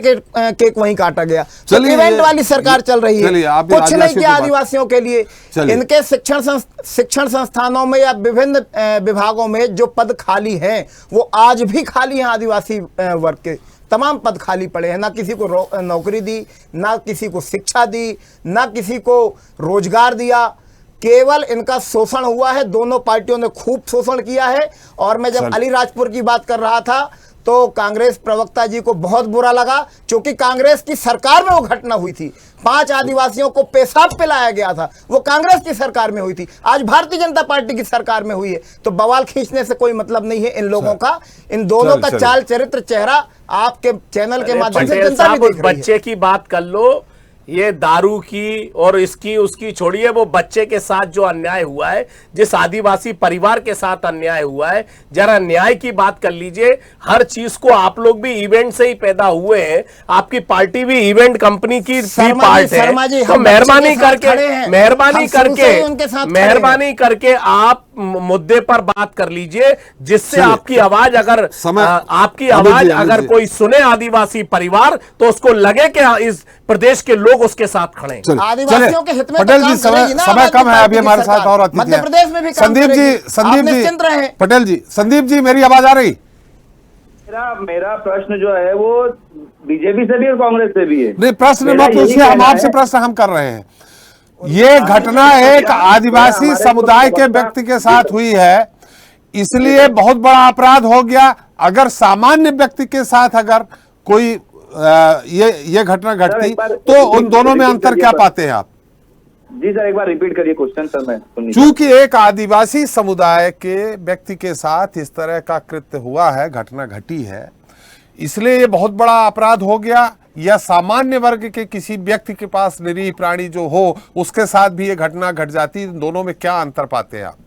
केक वहीं काटा गया। तो इवेंट वाली सरकार चल रही है, कुछ नहीं किया आदिवासियों के लिए। इनके शिक्षण संस्थानों में या विभिन्न विभागों में जो पद खाली हैं वो आज भी खाली हैं। आदिवासी वर्ग के तमाम पद खाली पड़े हैं, ना किसी को नौकरी दी, ना किसी को शिक्षा दी, ना किसी को रोजगार दिया। केवल इनका शोषण हुआ है, दोनों पार्टियों ने खूब शोषण किया है। और मैं जब अलीराजपुर की बात कर रहा था तो कांग्रेस प्रवक्ता जी को बहुत बुरा लगा, क्योंकि कांग्रेस की सरकार में वो घटना हुई थी। 5 आदिवासियों को पेशाब पिलाया गया था, वो कांग्रेस की सरकार में हुई थी। आज भारतीय जनता पार्टी की सरकार में हुई है। तो बवाल खींचने से कोई मतलब नहीं है इन लोगों का। इन दोनों का चाल चरित्र चेहरा आपके चैनल के माध्यम से जनता भी देख रही है। बच्चे की बात कर लो, ये दारू की और इसकी उसकी छोड़िए, वो बच्चे के साथ जो अन्याय हुआ है, जिस आदिवासी परिवार के साथ अन्याय हुआ है, जरा न्याय की बात कर लीजिए। हर चीज को आप लोग भी इवेंट से ही पैदा हुए हैं, आपकी पार्टी भी इवेंट कंपनी की पार्ट है। तो मेहरबानी करके आप मुद्दे पर बात कर लीजिए, जिससे आपकी आवाज अगर कोई सुने आदिवासी परिवार तो उसको लगे कि इस प्रदेश के लोग उसके साथ खड़े हैं। आदिवासियों के हित में पटेल जी, समय कम है, अभी हमारे साथ और अतिथि मध्य प्रदेश में भी संदीप जी पटेल जी, संदीप जी मेरी आवाज आ रही? मेरा प्रश्न जो है वो बीजेपी से भी और कांग्रेस से भी है। नहीं, प्रश्न मत पूछिए, हम आपसे प्रश्न हम कर रहे हैं। ये घटना एक आदिवासी समुदाय के व्यक्ति के साथ हुई है, इसलिए बहुत बड़ा अपराध हो गया। अगर सामान्य व्यक्ति के साथ अगर कोई ये घटना घटती तो उन दोनों में अंतर क्या पाते हैं आप? जी सर, एक बार रिपीट करिए क्वेश्चन सर। मैं चूंकि एक आदिवासी समुदाय के व्यक्ति के साथ इस तरह का कृत्य हुआ है, घटना घटी है, इसलिए ये बहुत बड़ा अपराध हो गया, या सामान्य वर्ग के किसी व्यक्ति के पास निरीह प्राणी जो हो उसके साथ भी ये घटना घट जाती, दोनों में क्या अंतर पाते हैं आप?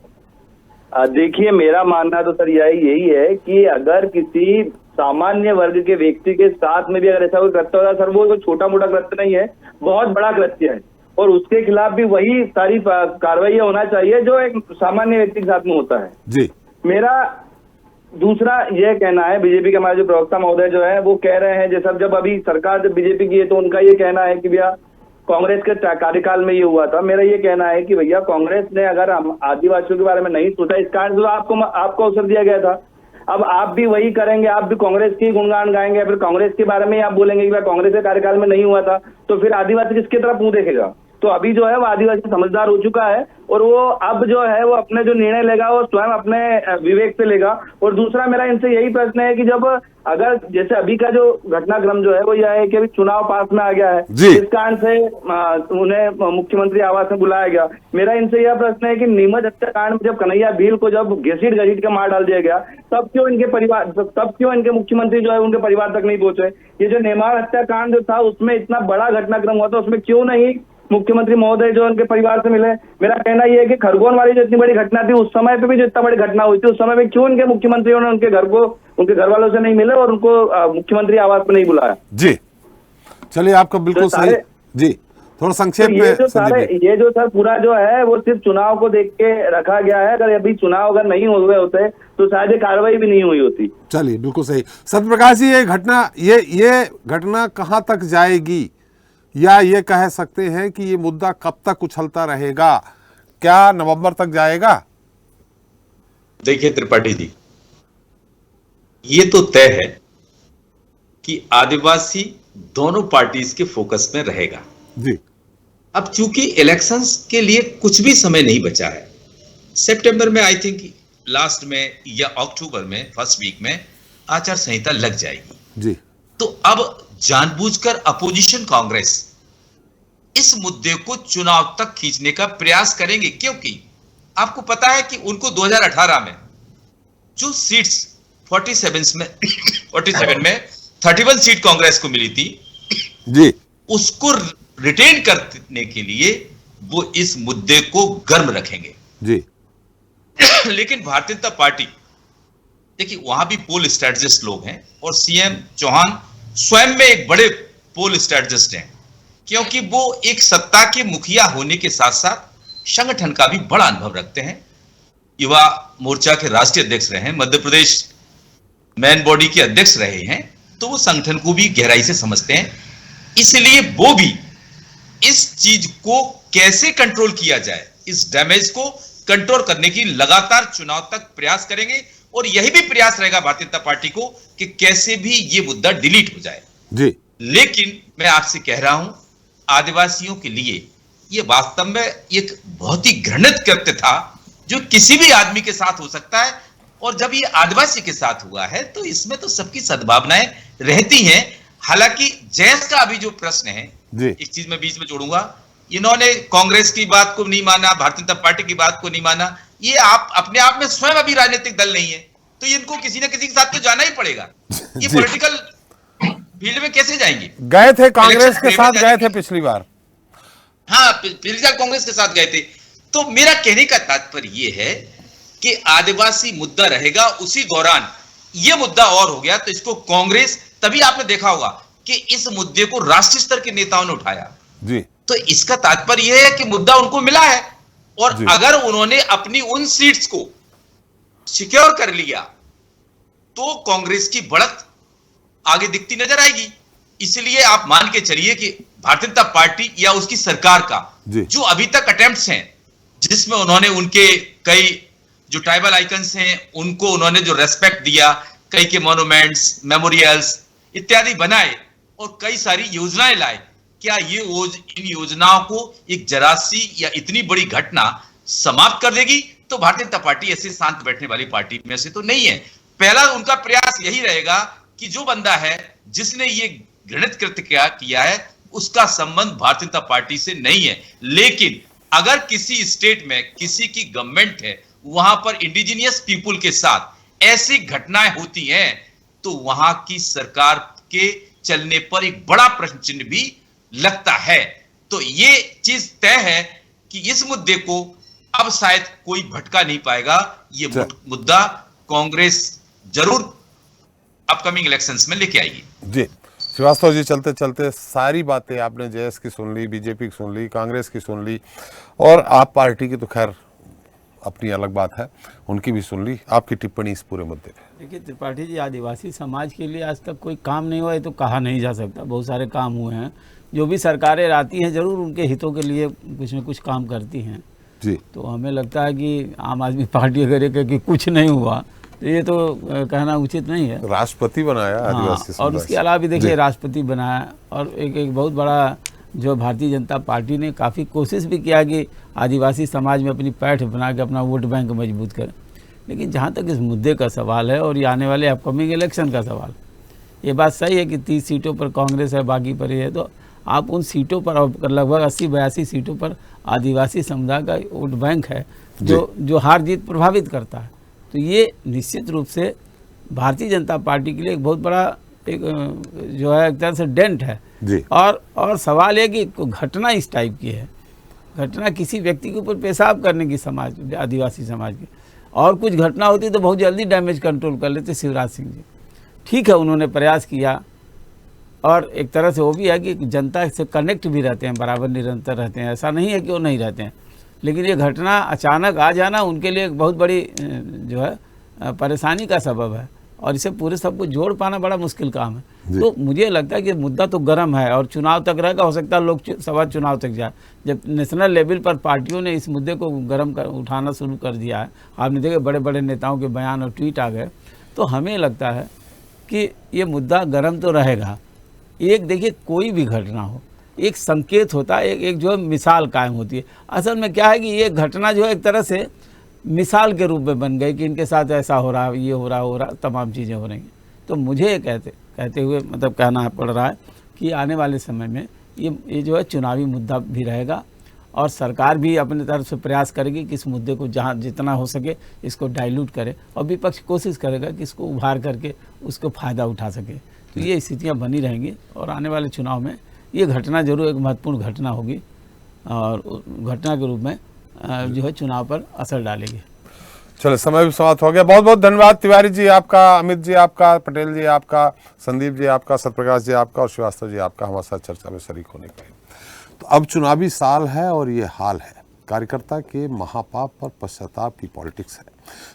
देखिए, मेरा मानना तो सर यही है कि अगर किसी सामान्य वर्ग के व्यक्ति के साथ में भी अगर ऐसा कोई कृत्य होता है सर, वो छोटा मोटा कृत्य नहीं है, बहुत बड़ा कृत्य है, और उसके खिलाफ भी वही सारी कार्रवाई होना चाहिए जो एक सामान्य व्यक्ति के साथ में होता है। जी, मेरा दूसरा यह कहना है, बीजेपी के हमारे जो प्रवक्ता महोदय जो है वो कह रहे हैं, जैसा जब अभी सरकार जब बीजेपी की है तो उनका ये कहना है कि भैया कांग्रेस के कार्यकाल में ये हुआ था। मेरा ये कहना है कि भैया कांग्रेस ने अगर आदिवासियों के बारे में नहीं सोचा, इस कारण से आपको अवसर दिया गया था। अब आप भी वही करेंगे, आप भी कांग्रेस की गुणगान गाएंगे, फिर कांग्रेस के बारे में आप बोलेंगे कि भाई कांग्रेस के कार्यकाल में नहीं हुआ था, तो फिर आदिवासी किसकी तरफ मुंह देखेगा? तो अभी जो है वो आदिवासी समझदार हो चुका है, और वो अब जो है वो अपने जो निर्णय लेगा वो स्वयं अपने विवेक से लेगा। और दूसरा मेरा इनसे यही प्रश्न है कि जब अगर जैसे अभी का जो घटनाक्रम जो है वो यह है कि अभी चुनाव पास में आ गया है, इस कारण से उन्हें मुख्यमंत्री आवास में बुलाया गया। मेरा इनसे यह प्रश्न है कि नीमच हत्याकांड में जब कन्हैया भील को जब घसीट के मार डाल दिया गया, तब क्यों इनके मुख्यमंत्री जो है उनके परिवार तक नहीं पहुंचे? ये जो नेमार हत्याकांड जो था उसमें इतना बड़ा घटनाक्रम हुआ था, उसमें क्यों नहीं मुख्यमंत्री महोदय जो उनके परिवार से मिले? मेरा कहना यह है कि खरगोन वाली जो इतनी बड़ी घटना थी, उस समय पे भी जो इतना बड़ी घटना हुई थी, उस समय में क्यों उनके मुख्यमंत्रियों ने उनके घर वालों से नहीं मिले और उनको मुख्यमंत्री आवास में नहीं बुलाया? जी, चलिए, आपका बिल्कुल सही। जी, थोड़ा संक्षेप में। ये जो सर पूरा जो है वो सिर्फ चुनाव को देख के रखा गया है। अगर अभी चुनाव अगर नहीं हुए होते तो शायद कार्रवाई भी नहीं हुई होती। चलिए, बिल्कुल सही। सत्यप्रकाश जी, ये घटना कहां तक जाएगी, या ये कह सकते हैं कि ये मुद्दा कब तक उछलता रहेगा? क्या नवंबर तक जाएगा? देखिए त्रिपाठी जी, ये तो तय है कि आदिवासी दोनों पार्टीज के फोकस में रहेगा। जी, अब चूंकि इलेक्शंस के लिए कुछ भी समय नहीं बचा है, सितंबर में आई थिंक लास्ट में या अक्टूबर में फर्स्ट वीक में आचार संहिता लग जाएगी। जी, तो अब जानबूझकर अपोजिशन कांग्रेस इस मुद्दे को चुनाव तक खींचने का प्रयास करेंगे, क्योंकि आपको पता है कि उनको 2018 में जो सीट्स 47 में 31 सीट कांग्रेस को मिली थी, जी, उसको रिटेन करने के लिए वो इस मुद्दे को गर्म रखेंगे जी। लेकिन भारतीय जनता पार्टी, देखिए वहां भी पोल स्ट्रेटजिस्ट लोग हैं और सीएम चौहान स्वयं में एक बड़े पोल स्ट्रेटजिस्ट हैं, क्योंकि वो एक सत्ता के मुखिया होने के साथ साथ संगठन का भी बड़ा अनुभव रखते हैं। युवा मोर्चा के राष्ट्रीय अध्यक्ष रहे हैं, मध्य प्रदेश मैन बॉडी के अध्यक्ष रहे हैं, तो वो संगठन को भी गहराई से समझते हैं। इसलिए वो भी इस चीज को कैसे कंट्रोल किया जाए, इस डैमेज को कंट्रोल करने की लगातार चुनाव तक प्रयास करेंगे और यही भी प्रयास रहेगा भारतीय जनता पार्टी को कि कैसे भी ये मुद्दा डिलीट हो जाए जी। लेकिन मैं आपसे कह रहा हूं, आदिवासियों के लिए ये वास्तव में एक बहुत ही घृणित कृत्य था जो किसी भी आदमी के साथ हो सकता है, और जब ये आदिवासी के साथ हुआ है तो इसमें तो सबकी सद्भावनाएं रहती हैं। हालांकि जैस का अभी जो प्रश्न है, एक चीज मैं बीच में जोड़ूंगा, इन्होंने कांग्रेस की बात को नहीं माना, भारतीय जनता पार्टी की बात को नहीं माना। ये आप अपने आप में स्वयं अभी राजनीतिक दल नहीं है, तो इनको किसी ना किसी के साथ तो जाना ही पड़ेगा। ये पॉलिटिकल फील्ड में कैसे जाएंगे? गए थे कांग्रेस के साथ, गए थे पिछली बार। हाँ, पिछली बार कांग्रेस के साथ गए थे। तो मेरा कहने का तात्पर्य यह है कि आदिवासी मुद्दा रहेगा, उसी दौरान यह मुद्दा और हो गया तो इसको कांग्रेस, तभी आपने देखा होगा कि इस मुद्दे को राष्ट्रीय स्तर के नेताओं ने उठाया जी। तो इसका तात्पर्य यह है कि मुद्दा उनको मिला है, और अगर उन्होंने अपनी उन सीट्स को सिक्योर कर लिया तो कांग्रेस की बढ़त आगे दिखती नजर आएगी। इसलिए आप मान के चलिए कि भारतीय जनता पार्टी या उसकी सरकार का जो अभी तक अटेम्प्ट्स हैं, जिसमें उन्होंने उनके कई जो ट्राइबल आइकन्स हैं उनको उन्होंने जो रेस्पेक्ट दिया, कई के मॉन्यूमेंट्स, मेमोरियल्स इत्यादि बनाए और कई सारी योजनाएं लाए, क्या ये इन योजनाओं को एक जरा सी या इतनी बड़ी घटना समाप्त कर देगी? तो भारतीय जनता पार्टी ऐसे शांत बैठने वाली पार्टी में से तो नहीं है। पहला उनका प्रयास यही रहेगा कि जो बंदा है जिसने ये घृणित कृत्य किया है उसका संबंध भारतीय जनता पार्टी से नहीं है। लेकिन अगर किसी स्टेट में किसी की गवर्नमेंट है, वहां पर इंडिजिनियस पीपुल के साथ ऐसी घटनाएं होती हैं तो वहां की सरकार के चलने पर एक बड़ा प्रश्न चिन्ह भी लगता है। तो ये चीज तय है कि इस मुद्दे को अब शायद कोई भटका नहीं पाएगा। ये मुद्दा कांग्रेस जरूर अपकमिंग इलेक्शंस में लेके आएगी। जी श्रीवास्तव जी, चलते चलते सारी बातें आपने जेएस की सुन ली, बीजेपी की सुन ली, कांग्रेस की सुन ली, और आप पार्टी की तो खैर अपनी अलग बात है, उनकी भी सुन ली। आपकी टिप्पणी इस पूरे मुद्दे पे? देखिए त्रिपाठी जी, आदिवासी समाज के लिए आज तक कोई काम नहीं हुआ है तो कहा नहीं जा सकता। बहुत सारे काम हुए हैं, जो भी सरकारें आती हैं जरूर उनके हितों के लिए कुछ न कुछ काम करती हैं जी। तो हमें लगता है कि आम आदमी पार्टी अगर ये कि कुछ नहीं हुआ तो ये तो कहना उचित नहीं है। राष्ट्रपति बनाया आदिवासी और उसके अलावा भी देखिए राष्ट्रपति बनाया, और एक बहुत बड़ा जो भारतीय जनता पार्टी ने काफ़ी कोशिश भी किया कि आदिवासी समाज में अपनी पैठ बना के अपना वोट बैंक मजबूत करें। लेकिन जहाँ तक इस मुद्दे का सवाल है और ये आने वाले अपकमिंग इलेक्शन का सवाल, ये बात सही है कि 30 सीटों पर कांग्रेस है, बाकी पर ये है, तो आप उन सीटों पर लगभग 80-82 सीटों पर आदिवासी समुदाय का वोट बैंक है जो हार जीत प्रभावित करता है। तो ये निश्चित रूप से भारतीय जनता पार्टी के लिए एक बहुत बड़ा एक जो है एक तरह से डेंट है जी। और सवाल है कि घटना इस टाइप की है, घटना किसी व्यक्ति के ऊपर पेशाब करने की समाज, आदिवासी समाज की, और कुछ घटना होती तो बहुत जल्दी डैमेज कंट्रोल कर लेते शिवराज सिंह जी। ठीक है, उन्होंने प्रयास किया और एक तरह से वो भी है कि जनता से कनेक्ट भी रहते हैं, बराबर निरंतर रहते हैं, ऐसा नहीं है कि वो नहीं रहते हैं। लेकिन ये घटना अचानक आ जाना उनके लिए एक बहुत बड़ी जो है परेशानी का सबब है, और इसे पूरे सबको जोड़ पाना बड़ा मुश्किल काम है। तो मुझे लगता है कि मुद्दा तो गर्म है और चुनाव तक रहेगा, हो सकता है लोकसभा चुनाव तक जाए। जब नेशनल लेवल पर पार्टियों ने इस मुद्दे को गर्म उठाना शुरू कर दिया है, आपने देखे बड़े बड़े नेताओं के बयान और ट्वीट आ गए, तो हमें लगता है कि ये मुद्दा गर्म तो रहेगा। एक देखिए, कोई भी घटना हो एक संकेत होता है, एक जो है मिसाल कायम होती है। असल में क्या है कि ये घटना जो है एक तरह से मिसाल के रूप में बन गई कि इनके साथ ऐसा हो रहा है, ये हो रहा तमाम चीज़ें हो रही हैं। तो मुझे कहते हुए मतलब कहना पड़ रहा है कि आने वाले समय में ये जो है चुनावी मुद्दा भी रहेगा, और सरकार भी अपने तरफ से प्रयास करेगी कि इस मुद्दे को जहाँ जितना हो सके इसको डाइल्यूट करे, और विपक्ष कोशिश करेगा कि इसको उभार करके उसको फ़ायदा उठा सके। तो ये स्थितियाँ बनी रहेंगी और आने वाले चुनाव में ये घटना जरूर एक महत्वपूर्ण घटना होगी, और घटना के रूप में जो है चुनाव पर असर डालेगी। चलो, समय भी समाप्त हो गया। बहुत बहुत धन्यवाद तिवारी जी आपका, अमित जी आपका, पटेल जी आपका, संदीप जी आपका, सत्यप्रकाश जी आपका और श्रीवास्तव जी आपका हमारे साथ चर्चा में शरीक होने के लिए। तो अब चुनावी साल है और ये हाल है, कार्यकर्ता के महापाप पर पश्चाताप की पॉलिटिक्स है।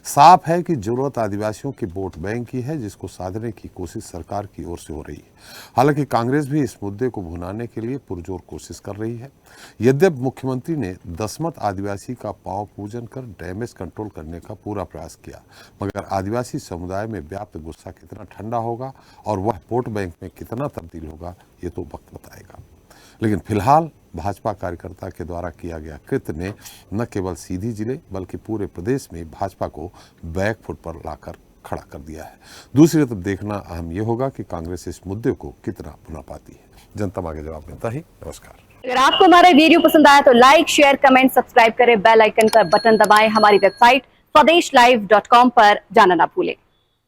साफ है कि जरूरत आदिवासियों के वोट बैंक की है, जिसको साधने की कोशिश सरकार की ओर से हो रही है। हालांकि कांग्रेस भी इस मुद्दे को भुनाने के लिए पुरजोर कोशिश कर रही है। यद्यपि मुख्यमंत्री ने दसमत आदिवासी का पांव पूजन कर डैमेज कंट्रोल करने का पूरा प्रयास किया, मगर आदिवासी समुदाय में व्याप्त गुस्सा कितना ठंडा होगा और वह वोट बैंक में कितना तब्दील होगा, ये तो वक्त बताएगा। लेकिन फिलहाल भाजपा कार्यकर्ता के द्वारा किया गया कृत्य ने न केवल सीधी जिले बल्कि पूरे प्रदेश में भाजपा को बैकफुट पर लाकर खड़ा कर दिया है। दूसरी तरफ देखना अहम यह होगा कि कांग्रेस इस मुद्दे को कितना भुना पाती है। जनता मांगे जवाब मिलता ही। नमस्कार। अगर आपको हमारा वीडियो पसंद आया तो लाइक, शेयर, कमेंट, सब्सक्राइब करें, बेल आइकन का बटन दबाएं। हमारी वेबसाइट swdeshlive.com पर जाना ना भूलें।